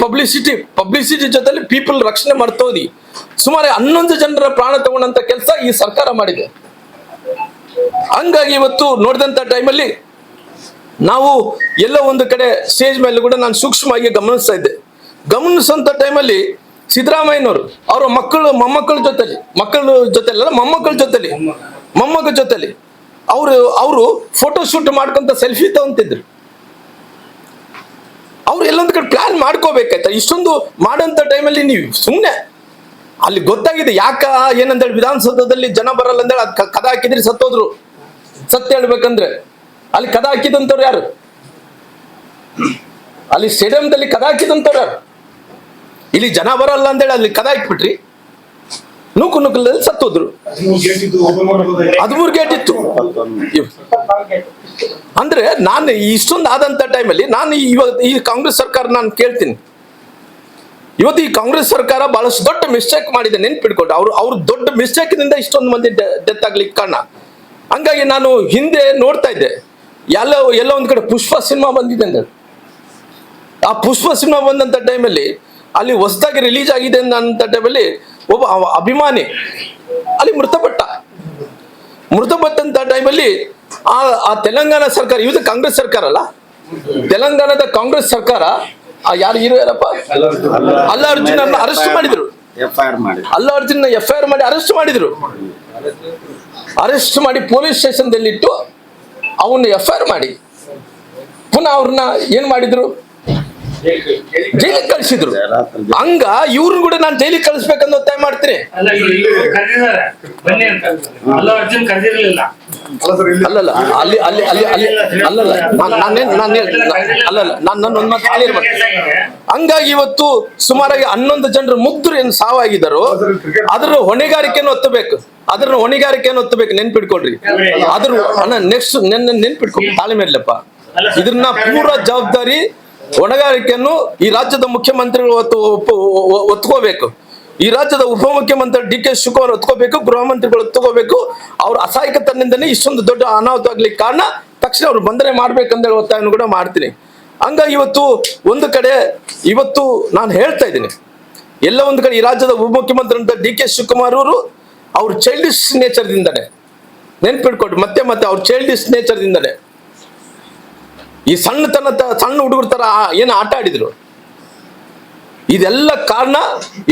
ಪಬ್ಲಿಸಿಟಿ ಜೊತೆಲಿ ಪೀಪಲ್ ರಕ್ಷಣೆ ಮಾಡ್ತೋದಿ ಸುಮಾರು 11 ಜನರ ಪ್ರಾಣ ತಗೊಂಡಂತ ಕೆಲಸ ಈ ಸರ್ಕಾರ ಮಾಡಿದೆ. ಹಂಗಾಗಿ ಇವತ್ತು ನೋಡಿದಂತ ಟೈಮಲ್ಲಿ ನಾವು ಎಲ್ಲೋ ಒಂದು ಕಡೆ ಸ್ಟೇಜ್ ಮೇಲೆ ಕೂಡ ನಾನು ಸೂಕ್ಷ್ಮವಾಗಿ ಗಮನಿಸ್ತಾ ಇದ್ದೆ. ಗಮನಿಸುವಂತ ಟೈಮಲ್ಲಿ ಸಿದ್ದರಾಮಯ್ಯನವರು ಅವರ ಮೊಮ್ಮಕ್ಕಳ ಜೊತೆಲಿ ಅವರು ಫೋಟೋ ಶೂಟ್ ಮಾಡ್ಕೊಂತ ಸೆಲ್ಫಿ ತಗೊಂತಿದ್ರು. ಅವ್ರು ಎಲ್ಲೊಂದು ಕಡೆ ಪ್ಲಾನ್ ಮಾಡ್ಕೋಬೇಕಾಯ್ತಾ? ಇಷ್ಟೊಂದು ಮಾಡೋಂಥ ಟೈಮಲ್ಲಿ ನೀವು ಸುಮ್ಮನೆ ಅಲ್ಲಿ ಗೊತ್ತಾಗಿದೆ ಯಾಕ ಏನಂತೇಳಿ ವಿಧಾನಸೌಧದಲ್ಲಿ ಜನ ಬರಲ್ಲ ಅಂತೇಳಿ ಅದು ಕದ ಹಾಕಿದ್ರಿ ಸತ್ತೋದ್ರು. ಸತ್ಯ ಹೇಳ್ಬೇಕಂದ್ರೆ ಅಲ್ಲಿ ಕದ ಹಾಕಿದಂಥವ್ರು ಯಾರು? ಅಲ್ಲಿ ಸ್ಟೇಡಿಯಂದಲ್ಲಿ ಕದ ಹಾಕಿದಂಥವ್ರು ಯಾರು? ಇಲ್ಲಿ ಜನ ಬರಲ್ಲ ಅಂತೇಳಿ ಅಲ್ಲಿ ಕದ ಹಾಕ್ಬಿಟ್ರಿ, ನೂಕುಲಲ್ಲಿ ಸತ್ತೋದ್ರು. 13 ಗೇಟ್ ಇತ್ತು. ಅಂದ್ರೆ ನಾನು ಇಷ್ಟೊಂದು ಆದಂತ ಟೈಮಲ್ಲಿ ನಾನು ಈ ಕಾಂಗ್ರೆಸ್ ಸರ್ಕಾರ ನಾನು ಕೇಳ್ತೀನಿ, ಇವತ್ತು ಈ ಕಾಂಗ್ರೆಸ್ ಸರ್ಕಾರ ಬಹಳಷ್ಟು ದೊಡ್ಡ ಮಿಸ್ಟೇಕ್ ಮಾಡಿದೆ. ನೆನ್ಪಿಡ್ಕೊಂಡು ಅವ್ರ ದೊಡ್ಡ ಮಿಸ್ಟೇಕ್ ನಿಂದ ಇಷ್ಟೊಂದು ಮಂದಿ ಡೆತ್ ಆಗ್ಲಿಕ್ಕೆ ಕಾರಣ. ಹಂಗಾಗಿ ನಾನು ಹಿಂದೆ ನೋಡ್ತಾ ಇದ್ದೆ, ಎಲ್ಲೋ ಒಂದ್ ಕಡೆ ಪುಷ್ಪ ಸಿನಿಮಾ ಬಂದಿದೆ ಅಂತ. ಆ ಪುಷ್ಪ ಸಿನಿಮಾ ಬಂದಂತ ಟೈಮಲ್ಲಿ ಅಲ್ಲಿ ಹೊಸದಾಗಿ ರಿಲೀಸ್ ಆಗಿದೆ ಅಂತ ಟೈಮಲ್ಲಿ ಒಬ್ಬ ಅಭಿಮಾನಿ ಅಲ್ಲಿ ಮೃತಪಟ್ಟಂತ ಟೈಮಲ್ಲಿ ಆ ತೆಲಂಗಾಣ ಸರ್ಕಾರ, ಇದು ಕಾಂಗ್ರೆಸ್ ಸರ್ಕಾರ ಅಲ್ಲ, ತೆಲಂಗಾಣದ ಕಾಂಗ್ರೆಸ್ ಸರ್ಕಾರ ಯಾರು ಹೀರೋ ಯಾರಪ್ಪ, ಅಲ್ಲ ಅರ್ಜುನ್ ಅರೆಸ್ಟ್ ಮಾಡಿದ್ರು. ಅಲ್ಲ ಅರ್ಜುನ್ FIR ಮಾಡಿ ಅರೆಸ್ಟ್ ಮಾಡಿ ಪೊಲೀಸ್ ಸ್ಟೇಷನ್ದಲ್ಲಿ ಇಟ್ಟು ಅವನ್ನ FIR ಮಾಡಿ ಪುನಃ ಅವ್ರನ್ನ ಏನ್ ಮಾಡಿದ್ರು, ಜೈಲಿಗೆ ಕಳಿಸಿದ್ರು. ಹಂಗ ಇವ್ರನ್ನ ಕೂಡ ನಾನು ಜೈಲಿಗೆ ಕಳಿಸ್ಬೇಕಂತ ಒತ್ತಾಯ ಮಾಡ್ತೀನಿ. ಅಲ್ಲಲ್ಲ ಅಲ್ಲಿ ಹಂಗಾಗಿ ಇವತ್ತು ಸುಮಾರಾಗಿ 11 ಜನರು ಮುಗ್ಧರು ಏನು ಸಾವಾಗಿದ್ದಾರೋ ಅದ್ರ ಹೊಣೆಗಾರಿಕೆಯನ್ನು ಒತ್ತಬೇಕು. ನೆನ್ಪಿಡ್ಕೊಳ್ರಿ. ನೆಕ್ಸ್ಟ್ ನೆನ್ಪಿಡ್ಕೊಂಡು ತಾಳ್ಮೆರ್ಲಪ್ಪ. ಇದನ್ನ ಪೂರ ಜವಾಬ್ದಾರಿ ಹೊಣೆಗಾರಿಕೆಯನ್ನು ಈ ರಾಜ್ಯದ ಮುಖ್ಯಮಂತ್ರಿಗಳು ಒತ್ಕೋಬೇಕು. ಈ ರಾಜ್ಯದ ಉಪಮುಖ್ಯಮಂತ್ರಿ DK ಶಿವಕುಮಾರ್ ಒತ್ಕೋಬೇಕು, ಗೃಹ ಮಂತ್ರಿಗಳು ಒತ್ಕೋಬೇಕು. ಅವ್ರ ಅಸಹಾಯಕತನದಿಂದನೇ ಇಷ್ಟೊಂದು ದೊಡ್ಡ ಅನಾಹುತ ಆಗ್ಲಿಕ್ಕೆ ಕಾರಣ. ತಕ್ಷಣ ಅವ್ರು ಬಂಧನೆ ಮಾಡ್ಬೇಕಂದೇಳಿ ಒತ್ತಾಯವನ್ನು ಕೂಡ ಮಾಡ್ತೀನಿ. ಹಂಗಾಗಿ ಒಂದು ಕಡೆ ನಾನು ಹೇಳ್ತಾ ಇದ್ದೀನಿ, ಎಲ್ಲ ಒಂದು ಕಡೆ ಈ ರಾಜ್ಯದ ಉಪಮುಖ್ಯಮಂತ್ರಿ ಅಂತ DK ಶಿವಕುಮಾರ್ ಅವ್ರ ಚೈಲ್ಡಿಶ್ ನೇಚರ್ದಿಂದನೇ ನೆನ್ಪಿಡ್ಕೊಟ್ಟು ಮತ್ತೆ ಅವ್ರ ಚೈಲ್ಡಿಶ್ ನೇಚರ್ದಿಂದನೇ ಈ ಸಣ್ಣ ಹುಡುಗರ ತರ ಏನು ಆಟ ಆಡಿದ್ರು. ಇದೆಲ್ಲ ಕಾರಣ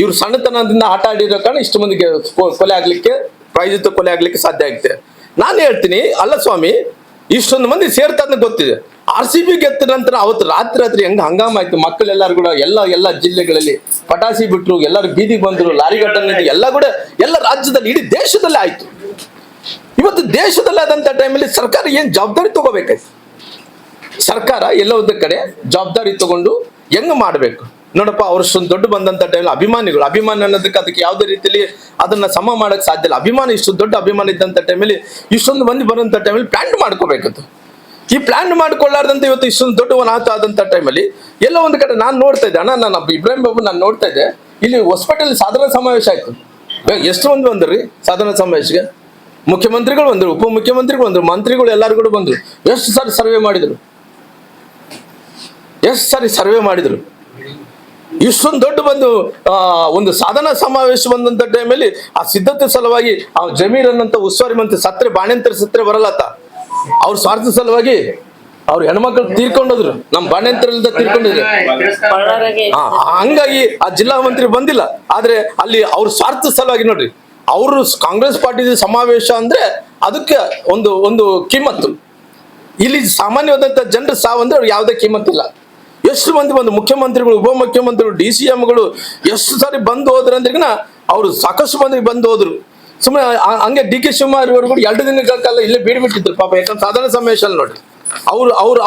ಇವ್ರು ಸಣ್ಣತನದಿಂದ ಆಟ ಆಡಿರೋ ಕಾರಣ ಇಷ್ಟು ಮಂದಿಗೆ ಕೊಲೆ ಆಗ್ಲಿಕ್ಕೆ, ಪ್ರಾಯೋಜಿತ ಕೊಲೆ ಆಗ್ಲಿಕ್ಕೆ ಸಾಧ್ಯ ಆಗುತ್ತೆ. ನಾನು ಹೇಳ್ತೀನಿ, ಅಲ್ಲ ಸ್ವಾಮಿ, ಇಷ್ಟೊಂದು ಮಂದಿ ಸೇರ್ತಾ ಗೊತ್ತಿದೆ. RCB ಗೆದ್ದ ನಂತರ ಅವತ್ತು ರಾತ್ರಿ ಹಂಗಾಮ ಆಯ್ತು. ಮಕ್ಕಳೆಲ್ಲರೂ ಕೂಡ ಎಲ್ಲ ಜಿಲ್ಲೆಗಳಲ್ಲಿ ಪಟಾಸಿ ಬಿಟ್ರು, ಎಲ್ಲರೂ ಬೀದಿಗೆ ಬಂದ್ರು, ಲಾರಿ ಘಟನೆ ಎಲ್ಲ ರಾಜ್ಯದಲ್ಲಿ, ಇಡೀ ದೇಶದಲ್ಲೇ ಆಯ್ತು. ಇವತ್ತು ದೇಶದಲ್ಲಿ ಆದಂತ ಟೈಮಲ್ಲಿ ಸರ್ಕಾರ ಏನ್ ಜವಾಬ್ದಾರಿ ತಗೋಬೇಕಾಯ್ತು? ಸರ್ಕಾರ ಎಲ್ಲ ಒಂದು ಕಡೆ ಜವಾಬ್ದಾರಿ ತಗೊಂಡು ಹೆಂಗ್ ಮಾಡ್ಬೇಕು ನೋಡಪ್ಪ. ಅವ್ರಷ್ಟೊಂದು ದೊಡ್ಡ ಬಂದಂತ ಟೈಮ್ ಅಭಿಮಾನಿ ಅನ್ನೋದಕ್ಕೆ ಅದಕ್ಕೆ ಯಾವುದೇ ರೀತಿಯಲ್ಲಿ ಅದನ್ನ ಸಮ ಮಾಡಕ್ ಸಾಧ್ಯ ಇಲ್ಲ. ಇಷ್ಟು ದೊಡ್ಡ ಅಭಿಮಾನಿ ಇದ್ದಂತ ಟೈಮಲ್ಲಿ ಇಷ್ಟೊಂದು ಮಂದಿ ಬರೋಂಥ ಟೈಮಲ್ಲಿ ಪ್ಲಾನ್ ಮಾಡ್ಕೋಬೇಕಂತ. ಈ ಪ್ಲಾನ್ ಮಾಡ್ಕೊಳ್ಳಾರ್ದಂತ ಇವತ್ತು ಇಷ್ಟೊಂದು ದೊಡ್ಡ ಅನಾಹುತ ಆದಂತ ಟೈಮಲ್ಲಿ ಎಲ್ಲ ಒಂದು ಕಡೆ ನಾನು ನೋಡ್ತಾ ಇದ್ದೆ. ನಾನು ಇಬ್ರಾಹಿಂ ಬಾಬು ನಾನು ನೋಡ್ತಾ ಇದ್ದೆ, ಇಲ್ಲಿ ಹೊಸಪೇಟೆಯಲ್ಲಿ ಸಾಧಾರಣ ಸಮಾವೇಶ ಆಯ್ತು. ಎಷ್ಟು ಮಂದಿ ಬಂದ್ರಿ ಸಾಧಾರಣ ಸಮಾವೇಶಕ್ಕೆ? ಮುಖ್ಯಮಂತ್ರಿಗಳು ಬಂದ್ರು, ಉಪಮುಖ್ಯಮಂತ್ರಿಗಳು ಬಂದ್ರು, ಮಂತ್ರಿಗಳು ಎಲ್ಲರೂ ಕೂಡ ಬಂದ್ರು. ಎಷ್ಟು ಸಾರಿ ಸರ್ವೆ ಮಾಡಿದ್ರು? ಇಷ್ಟೊಂದು ದೊಡ್ಡ ಒಂದು ಸಾಧನಾ ಸಮಾವೇಶ ಬಂದಂತ ಟೈಮಲ್ಲಿ ಆ ಸಿದ್ಧತೆ ಸಲುವಾಗಿ ಆ ಜಮೀರ್ ಅನ್ನಂತ ಉಸ್ತುವಾರಿ ಮಂತ್ರಿ ಬಾಣೆಂತರ ಸತ್ರೆ ಬರಲ್ಲತ್ತ. ಅವ್ರ ಸ್ವಾರ್ಥ ಸಲುವಾಗಿ ಅವ್ರ ಹೆಣ್ಮಕ್ಳು ತೀರ್ಕೊಂಡೋದ್ರು, ನಮ್ಮ ಬಾಣೆಂತರಲ್ಲಿಂದ ತೀರ್ಕೊಂಡಿದ್ರು. ಹಂಗಾಗಿ ಆ ಜಿಲ್ಲಾ ಮಂತ್ರಿ ಬಂದಿಲ್ಲ. ಆದ್ರೆ ಅಲ್ಲಿ ಅವ್ರ ಸ್ವಾರ್ಥ ಸಲುವಾಗಿ ನೋಡ್ರಿ, ಅವರು ಕಾಂಗ್ರೆಸ್ ಪಾರ್ಟಿ ಸಮಾವೇಶ ಅಂದ್ರೆ ಅದಕ್ಕೆ ಒಂದು ಕಿಮ್ಮತ್ತು. ಇಲ್ಲಿ ಸಾಮಾನ್ಯವಾದಂತ ಜನರ ಸಾವು ಅಂದ್ರೆ ಅವ್ರು ಯಾವುದೇ ಕಿಮ್ಮತ್ತಿಲ್ಲ. ಎಷ್ಟು ಮಂದಿ ಬಂದು ಮುಖ್ಯಮಂತ್ರಿಗಳು, ಉಪಮುಖ್ಯಮಂತ್ರಿಗಳು, DCMಗಳು ಎಷ್ಟು ಸಾರಿ ಬಂದು ಹೋದ್ರು ಅಂದ್ರಿಗಿನ ಅವರು ಸಾಕಷ್ಟು ಮಂದಿ ಬಂದು ಹೋದ್ರು. ಸುಮ್ಮನೆ ಹಂಗೆ DK ಶಿವಕುಮಾರ್ ಅವರು ಕೂಡ 2 ದಿನಗಳ ಕಾಲ ಇಲ್ಲೇ ಬೀಡ್ಬಿಟ್ಟಿದ್ರು ಪಾಪ. ಯಾಕಂದ್ರೆ ಸಾಧಾರಣ ಸಮಾವೇಶದಲ್ಲಿ ನೋಡ್ರಿ,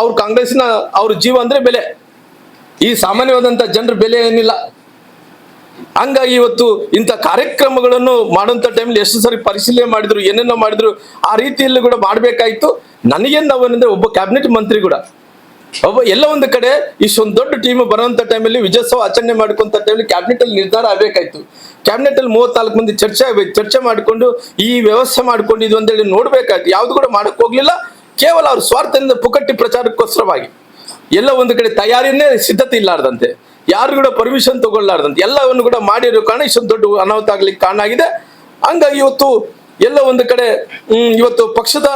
ಅವ್ರು ಕಾಂಗ್ರೆಸ್ಸಿನ ಅವ್ರ ಜೀವ ಅಂದ್ರೆ ಬೆಲೆ, ಈ ಸಾಮಾನ್ಯವಾದಂತ ಜನರ ಬೆಲೆ ಏನಿಲ್ಲ. ಹಂಗಾಗಿ ಇವತ್ತು ಇಂಥ ಕಾರ್ಯಕ್ರಮಗಳನ್ನು ಮಾಡುವಂತ ಟೈಮಲ್ಲಿ ಎಷ್ಟು ಸಾರಿ ಪರಿಶೀಲನೆ ಮಾಡಿದ್ರು, ಏನೇನೋ ಮಾಡಿದ್ರು, ಆ ರೀತಿಯಲ್ಲಿ ಕೂಡ ಮಾಡ್ಬೇಕಾಯ್ತು. ನನಗೇನು ನಾವೇನಂದ್ರೆ ಒಬ್ಬ ಕ್ಯಾಬಿನೆಟ್ ಮಂತ್ರಿ ಕೂಡ ಎಲ್ಲ ಒಂದು ಕಡೆ ಇಷ್ಟೊಂದು ದೊಡ್ಡ ಟೀಮ್ ಬರುವಂತ ಟೈಮಲ್ಲಿ ವಿಜಯೋತ್ಸವ ಆಚರಣೆ ಮಾಡ್ಕೊಂತ ಟೈಮಲ್ಲಿ ಕ್ಯಾಬಿನೆಟ್ ಅಲ್ಲಿ ನಿರ್ಧಾರ ಆಗ್ಬೇಕಾಯ್ತು. ಕ್ಯಾಬಿನೆಟ್ ಅಲ್ಲಿ 34 ಮಂದಿ ಚರ್ಚೆ ಮಾಡಿಕೊಂಡು ಈ ವ್ಯವಸ್ಥೆ ಮಾಡ್ಕೊಂಡಿದ್ವಿ ಅಂತೇಳಿ ನೋಡ್ಬೇಕಾಯ್ತು. ಯಾವ್ದು ಕೂಡ ಮಾಡಕ್ ಹೋಗ್ಲಿಲ್ಲ. ಕೇವಲ ಅವ್ರ ಸ್ವಾರ್ಥದಿಂದ ಪುಕಟ್ಟಿ ಪ್ರಚಾರಕ್ಕೋಸ್ಕರವಾಗಿ ಎಲ್ಲ ಒಂದು ಕಡೆ ತಯಾರಿನೇ ಸಿದ್ಧತೆ ಇಲ್ಲಾರ್ದಂತೆ, ಯಾರು ಕೂಡ ಪರ್ಮಿಷನ್ ತಗೊಳ್ಳಾರ್ದಂತೆ ಎಲ್ಲವನ್ನು ಕೂಡ ಮಾಡಿರೋ ಕಾರಣ ಇಷ್ಟೊಂದು ದೊಡ್ಡ ಅನಾಹುತ ಆಗ್ಲಿಕ್ಕೆ ಕಾರಣ ಆಗಿದೆ. ಹಂಗಾಗಿ ಇವತ್ತು ಎಲ್ಲ ಒಂದು ಕಡೆ ಇವತ್ತು ಪಕ್ಷದ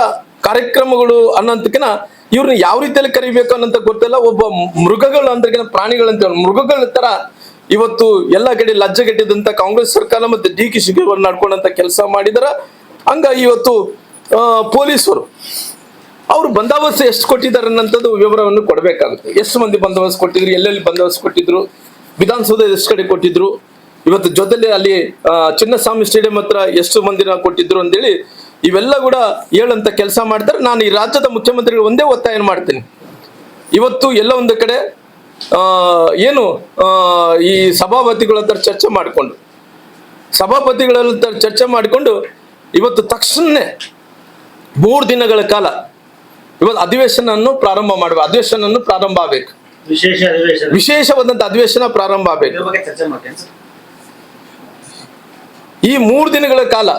ಕಾರ್ಯಕ್ರಮಗಳು ಅನ್ನೋದಕ್ಕಿಂತ ಇವ್ರನ್ನ ಯಾವ ರೀತಿಯಲ್ಲಿ ಕರಿಬೇಕು ಅನ್ನೋಂತ ಗೊತ್ತಿಲ್ಲ. ಒಬ್ಬ ಮೃಗಗಳು ಅಂದ್ರೆ ಪ್ರಾಣಿಗಳಂತ ಮೃಗಗಳ ತರ ಇವತ್ತು ಎಲ್ಲ ಕಡೆ ಲಜ್ಜೆಗೆಟ್ಟಿದಂತ ಕಾಂಗ್ರೆಸ್ ಸರ್ಕಾರ ಮತ್ತೆ DK ಶಿವಕುಮಾರ್ ನಡ್ಕೊಂಡಂತ ಕೆಲಸ ಮಾಡಿದಾರ. ಹಂಗಾಗಿ ಇವತ್ತು ಪೊಲೀಸರು ಅವರು ಬಂದೋಬಸ್ತ್ ಎಷ್ಟು ಕೊಟ್ಟಿದ್ದಾರೆ ಅನ್ನೋಂಥದ್ದು ವಿವರವನ್ನು ಕೊಡಬೇಕಾಗುತ್ತೆ. ಎಷ್ಟು ಮಂದಿ ಬಂದೋಬಸ್ತ್ ಕೊಟ್ಟಿದ್ರು, ಎಲ್ಲೆಲ್ಲಿ ಬಂದೋಬಸ್ತ್ ಕೊಟ್ಟಿದ್ರು, ವಿಧಾನಸೌಧ ಎಷ್ಟು ಕಡೆ ಕೊಟ್ಟಿದ್ರು, ಇವತ್ತು ಜೊತೆಲಿ ಅಲ್ಲಿ ಚಿನ್ನಸ್ವಾಮಿ ಸ್ಟೇಡಿಯಂ ಹತ್ರ ಎಷ್ಟು ಮಂದಿನ ಕೊಟ್ಟಿದ್ರು ಅಂತೇಳಿ ಇವೆಲ್ಲ ಕೂಡ ಹೇಳಂತ ಕೆಲಸ ಮಾಡ್ತಾರೆ. ನಾನು ಈ ರಾಜ್ಯದ ಮುಖ್ಯಮಂತ್ರಿಗಳು ಒಂದೇ ಒತ್ತಾಯ ಮಾಡ್ತೀನಿ. ಇವತ್ತು ಎಲ್ಲ ಒಂದು ಕಡೆ ಏನು ಈ ಸಭಾಪತಿಗಳ ಹತ್ರ ಚರ್ಚೆ ಮಾಡಿಕೊಂಡು ಇವತ್ತು ತಕ್ಷಣನೇ 3 ದಿನಗಳ ಕಾಲ ಇವತ್ತು ಅಧಿವೇಶನ ಪ್ರಾರಂಭ ಆಗಬೇಕು. ವಿಶೇಷವಾದಂತ ಅಧಿವೇಶನ ಪ್ರಾರಂಭ ಆಗಬೇಕು. ಈ 3 ದಿನಗಳ ಕಾಲ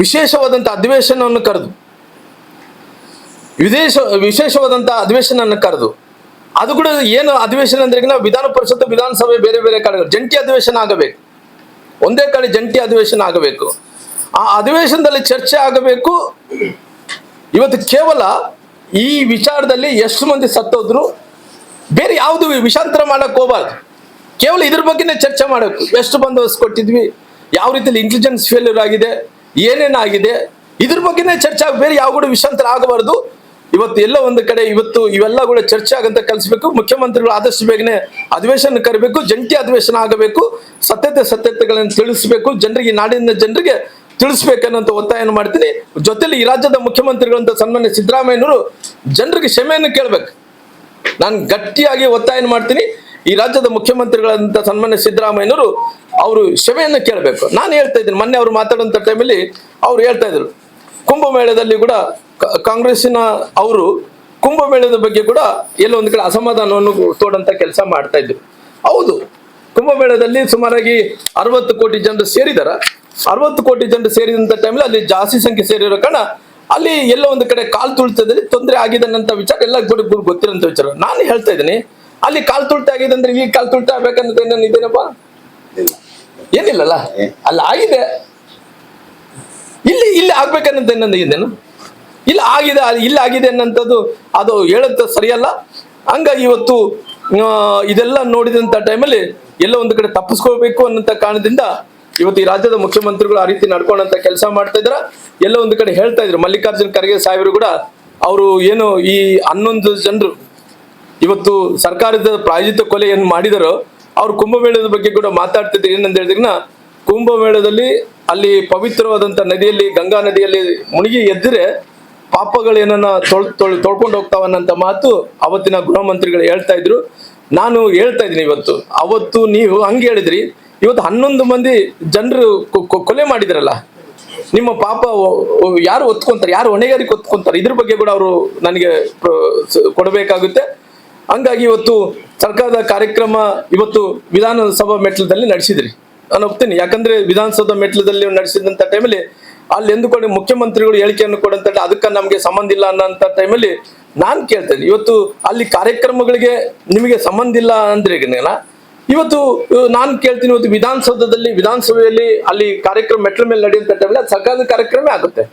ವಿಶೇಷವಾದಂತ ಅಧಿವೇಶನವನ್ನು ಕರೆದು ವಿಶೇಷವಾದಂತ ಅಧಿವೇಶನ ಕರೆದು ಅದು ಕೂಡ ಏನು ಅಧಿವೇಶನ ಅಂದ್ರೆ ವಿಧಾನ ಪರಿಷತ್ತು ವಿಧಾನಸಭೆ ಬೇರೆ ಬೇರೆ ಕಡೆಗಳು ಜಂಟಿ ಅಧಿವೇಶನ ಆಗಬೇಕು. ಒಂದೇ ಕಡೆ ಜಂಟಿ ಅಧಿವೇಶನ ಆಗಬೇಕು. ಆ ಅಧಿವೇಶನದಲ್ಲಿ ಚರ್ಚೆ ಆಗಬೇಕು. ಇವತ್ತು ಕೇವಲ ಈ ವಿಚಾರದಲ್ಲಿ ಎಷ್ಟು ಮಂದಿ ಸತ್ತೋದ್ರು, ಬೇರೆ ಯಾವುದು ವಿಷಾಂತರ ಮಾಡಕ್ ಹೋಗಬಾರ್ದು. ಕೇವಲ ಇದ್ರ ಬಗ್ಗೆನೇ ಚರ್ಚೆ ಮಾಡಬೇಕು. ಎಷ್ಟು ಬಂದೋಬಸ್ತ್ ಕೊಟ್ಟಿದ್ವಿ, ಯಾವ ರೀತಿಯಲ್ಲಿ ಇಂಟೆಲಿಜೆನ್ಸ್ ಫೇಲ್ಯೂರ್ ಆಗಿದೆ, ಏನೇನಾಗಿದೆ, ಇದ್ರ ಬಗ್ಗೆನೇ ಚರ್ಚೆ ಬೇರೆ ಯಾವ ಕೂಡ ವಿಷಾಂತರ ಆಗಬಾರ್ದು. ಇವತ್ತು ಎಲ್ಲ ಒಂದು ಕಡೆ ಇವತ್ತು ಇವೆಲ್ಲ ಕೂಡ ಚರ್ಚೆ ಆಗಂತ ಕಲಿಸ್ಬೇಕು. ಮುಖ್ಯಮಂತ್ರಿಗಳು ಆದಷ್ಟು ಬೇಗನೆ ಅಧಿವೇಶನ ಕರಿಬೇಕು, ಜಂಟಿ ಅಧಿವೇಶನ ಆಗಬೇಕು, ಸತ್ಯತೆಗಳನ್ನು ತಿಳಿಸ್ಬೇಕು, ಜನರಿಗೆ, ನಾಡಿನ ಜನರಿಗೆ ತಿಳಿಸ್ಬೇಕನ್ನೋಂಥ ಒತ್ತಾಯವನ್ನು ಮಾಡ್ತೀನಿ. ಜೊತೆಲಿ ಈ ರಾಜ್ಯದ ಮುಖ್ಯಮಂತ್ರಿಗಳಂತ ಸನ್ಮಾನ್ಯ ಸಿದ್ದರಾಮಯ್ಯನವರು ಜನರಿಗೆ ಕ್ಷಮೆಯನ್ನು ಕೇಳಬೇಕು. ನಾನು ಗಟ್ಟಿಯಾಗಿ ಒತ್ತಾಯ ಮಾಡ್ತೀನಿ. ಈ ರಾಜ್ಯದ ಮುಖ್ಯಮಂತ್ರಿಗಳಂತ ಸನ್ಮಾನ್ಯ ಸಿದ್ದರಾಮಯ್ಯನವರು ಅವರು ಕ್ಷಮೆಯನ್ನು ಕೇಳಬೇಕು. ನಾನು ಹೇಳ್ತಾ ಇದ್ದೀನಿ, ಮೊನ್ನೆ ಅವರು ಮಾತಾಡುವಂಥ ಟೈಮಲ್ಲಿ ಅವ್ರು ಹೇಳ್ತಾ ಇದ್ರು ಕುಂಭಮೇಳದಲ್ಲಿ ಕೂಡ ಕಾಂಗ್ರೆಸ್ಸಿನ ಅವರು ಕುಂಭಮೇಳದ ಬಗ್ಗೆ ಕೂಡ ಎಲ್ಲ ಒಂದು ಕಡೆ ಅಸಮಾಧಾನವನ್ನು ತೋಡಂತ ಕೆಲಸ ಮಾಡ್ತಾ ಇದ್ರು. ಹೌದು, ಕುಂಭಮೇಳದಲ್ಲಿ ಸುಮಾರಾಗಿ 60 ಕೋಟಿ ಜನರು ಸೇರಿದಾರ. 60 ಕೋಟಿ ಜನರು ಸೇರಿದಂತ ಟೈಮಲ್ಲಿ ಅಲ್ಲಿ ಜಾಸ್ತಿ ಸಂಖ್ಯೆ ಸೇರಿರೋ ಕಾರಣ ಅಲ್ಲಿ ಎಲ್ಲ ಒಂದು ಕಡೆ ಕಾಲು ತುಳಿತದಲ್ಲಿ ತೊಂದರೆ ಆಗಿದೆ ಅನ್ನೋ ವಿಚಾರ ಎಲ್ಲ ಗೊತ್ತಿರೋಂಥ ವಿಚಾರ. ನಾನು ಹೇಳ್ತಾ ಇದ್ದೀನಿ, ಅಲ್ಲಿ ಕಾಲು ತುಳಿತ ಆಗಿದೆ ಅಂದ್ರೆ ಈಗ ಕಾಲು ತುಳಿತ ಆಗ್ಬೇಕನ್ನೋದು ಏನೇನು ಇದೇನಪ್ಪ, ಏನಿಲ್ಲಲ್ಲ, ಅಲ್ಲಿ ಆಗಿದೆ, ಇಲ್ಲಿ ಆಗ್ಬೇಕನ್ನೋದು ಏನಂದು ಇದೇನು, ಇಲ್ಲಿ ಆಗಿದೆ ಅನ್ನೋಂಥದ್ದು ಅದು ಹೇಳೋದು ಸರಿಯಲ್ಲ. ಹಂಗಾಗಿ ಇವತ್ತು ಇದೆಲ್ಲ ನೋಡಿದಂತ ಟೈಮಲ್ಲಿ ಎಲ್ಲ ಒಂದು ಕಡೆ ತಪ್ಪಿಸ್ಕೋಬೇಕು ಅನ್ನೋಂಥ ಕಾರಣದಿಂದ ಇವತ್ತು ಈ ರಾಜ್ಯದ ಮುಖ್ಯಮಂತ್ರಿಗಳು ಆ ರೀತಿ ನಡ್ಕೊಂಡಂತ ಕೆಲಸ ಮಾಡ್ತಾ ಇದ್ರ. ಎಲ್ಲ ಒಂದು ಕಡೆ ಹೇಳ್ತಾ ಇದ್ರು, ಮಲ್ಲಿಕಾರ್ಜುನ್ ಖರ್ಗೆ ಸಾಹೇಬರು ಕೂಡ ಅವರು ಏನು ಈ 11 ಜನರು ಇವತ್ತು ಸರ್ಕಾರದ ಪ್ರಾಯೋಜಿತ ಕೊಲೆಯನ್ನು ಮಾಡಿದರೋ ಅವ್ರು ಕುಂಭಮೇಳದ ಬಗ್ಗೆ ಕೂಡ ಮಾತಾಡ್ತಿದ್ರು. ಏನಂತ ಹೇಳಿದ್ರಿನ, ಕುಂಭಮೇಳದಲ್ಲಿ ಅಲ್ಲಿ ಪವಿತ್ರವಾದಂತ ನದಿಯಲ್ಲಿ, ಗಂಗಾ ನದಿಯಲ್ಲಿ ಮುಳುಗಿ ಎದ್ದರೆ ಪಾಪಗಳೇನನ್ನ ತೊಳ್ಕೊಂಡು ಹೋಗ್ತಾವನ್ನಂತ ಮಾತು ಅವತ್ತಿನ ಗೃಹ ಮಂತ್ರಿಗಳು ಹೇಳ್ತಾ ಇದ್ರು. ನಾನು ಹೇಳ್ತಾ ಇದ್ದೀನಿ, ಅವತ್ತು ನೀವು ಹಂಗೆ ಹೇಳಿದ್ರಿ, ಇವತ್ತು 11 ಮಂದಿ ಜನರು ಕೊಲೆ ಮಾಡಿದ್ರಲ್ಲ, ನಿಮ್ಮ ಪಾಪ ಯಾರು ಒತ್ಕೊಂತಾರೆ, ಯಾರು ಹೊಣೆಗಾರಿಕೆ ಒತ್ಕೊಂತಾರೆ, ಇದ್ರ ಬಗ್ಗೆ ಕೂಡ ಅವರು ನನಗೆ ಕೊಡಬೇಕಾಗುತ್ತೆ. ಹಂಗಾಗಿ ಇವತ್ತು ಸರ್ಕಾರದ ಕಾರ್ಯಕ್ರಮ ಇವತ್ತು ವಿಧಾನಸಭಾ ಮೆಟ್ಲದಲ್ಲಿ ನಡೆಸಿದ್ರಿ, ನಾನು ಒಪ್ತೀನಿ. ಯಾಕಂದ್ರೆ ವಿಧಾನಸೌಧ ಮೆಟ್ಲದಲ್ಲಿ ನಡೆಸಿದಂತ ಟೈಮಲ್ಲಿ ಅಲ್ಲಿ ಎಂದುಕೊಂಡು ಮುಖ್ಯಮಂತ್ರಿಗಳು ಹೇಳಿಕೆಯನ್ನು ಕೊಡಂತ ಅದಕ್ಕೆ ನಮ್ಗೆ ಸಂಬಂಧ ಇಲ್ಲ ಅನ್ನೋಂಥ ಟೈಮಲ್ಲಿ ನಾನು ಕೇಳ್ತಾ ಇದ್ದೀನಿ, ಇವತ್ತು ಅಲ್ಲಿ ಕಾರ್ಯಕ್ರಮಗಳಿಗೆ ನಿಮಗೆ ಸಂಬಂಧ ಇಲ್ಲ ಅಂದ್ರೆ ಇವತ್ತು ನಾನು ಕೇಳ್ತೀನಿ, ಇವತ್ತು ವಿಧಾನಸಭೆಯಲ್ಲಿ ಅಲ್ಲಿ ಕಾರ್ಯಕ್ರಮ ಮೆಟ್ಲ ಮೇಲೆ ನಡೆಯುವಂತ ಟೈಮಲ್ಲಿ ಅದು ಸರ್ಕಾರದ ಕಾರ್ಯಕ್ರಮ ಆಗುತ್ತೆ.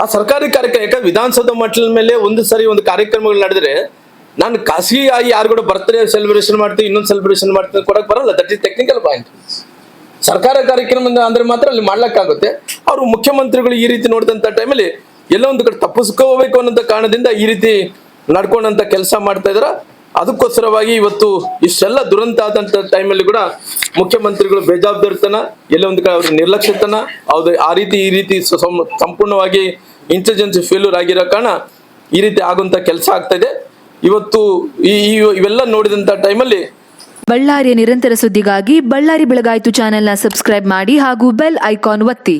ಆ ಸರ್ಕಾರಿ ಕಾರ್ಯಕ್ರಮ, ಯಾಕಂದ್ರೆ ವಿಧಾನಸೌಧ ಮೆಟ್ಲ ಮೇಲೆ ಒಂದು ಕಾರ್ಯಕ್ರಮಗಳು ನಡೆದ್ರೆ ನಾನು ಖಾಸಗಿಯಾಗಿ ಯಾರು ಕೂಡ ಬರ್ತ್ಡೇ ಸೆಲೆಬ್ರೇಷನ್ ಮಾಡ್ತೀವಿ, ಇನ್ನೊಂದು ಸೆಲೆಬ್ರೇಷನ್ ಮಾಡ್ತೀವಿ ಕೊಡಕ್ ಬರಲ್ಲ. That is technical point. ಸರ್ಕಾರ ಕಾರ್ಯಕ್ರಮ ಅಂದ್ರೆ ಮಾತ್ರ ಅಲ್ಲಿ ಮಾಡ್ಲಕ್ಕಾಗುತ್ತೆ. ಅವರು ಮುಖ್ಯಮಂತ್ರಿಗಳು ಈ ರೀತಿ ನೋಡಿದಂತ ಟೈಮಲ್ಲಿ ಎಲ್ಲ ಒಂದು ಕಡೆ ತಪ್ಪಿಸ್ಕೋಬೇಕು ಅನ್ನೋ ಕಾರಣದಿಂದ ಈ ರೀತಿ ನಡ್ಕೊಂಡಂತ ಕೆಲಸ ಮಾಡ್ತಾ ಇದಾರ. ಅದಕ್ಕೋಸ್ಕರವಾಗಿ ಇವತ್ತು ಇಷ್ಟೆಲ್ಲ ದುರಂತ ಆದಂತ ಟೈಮಲ್ಲಿ ಕೂಡ ಮುಖ್ಯಮಂತ್ರಿಗಳು ಬೇಜವಾಬ್ದಾರಿತನ, ಎಲ್ಲ ಒಂದು ಕಡೆ ಅವ್ರ ನಿರ್ಲಕ್ಷ್ಯತನ, ಹೌದು ಆ ರೀತಿ ಈ ರೀತಿ ಸಂಪೂರ್ಣವಾಗಿ ಇಂಟೆಲಿಜೆನ್ಸ್ ಫೇಲ್ಯೂರ್ ಆಗಿರೋ ಕಾರಣ ಈ ರೀತಿ ಆಗುವಂತ ಕೆಲಸ ಆಗ್ತಾ ಇದೆ. ಇವತ್ತು ಇವೆಲ್ಲ ನೋಡಿದಂತ ಟೈಮಲ್ಲಿ ಬಳ್ಳಾರಿಯ ನಿರಂತರ ಸುದ್ದಿಗಾಗಿ ಬಳ್ಳಾರಿ ಬೆಳಗಾಯಿತು ಚಾನೆಲ್ನ ಸಬ್ಸ್ಕ್ರೈಬ್ ಮಾಡಿ ಹಾಗೂ ಬೆಲ್ ಐಕಾನ್ ಒತ್ತಿ.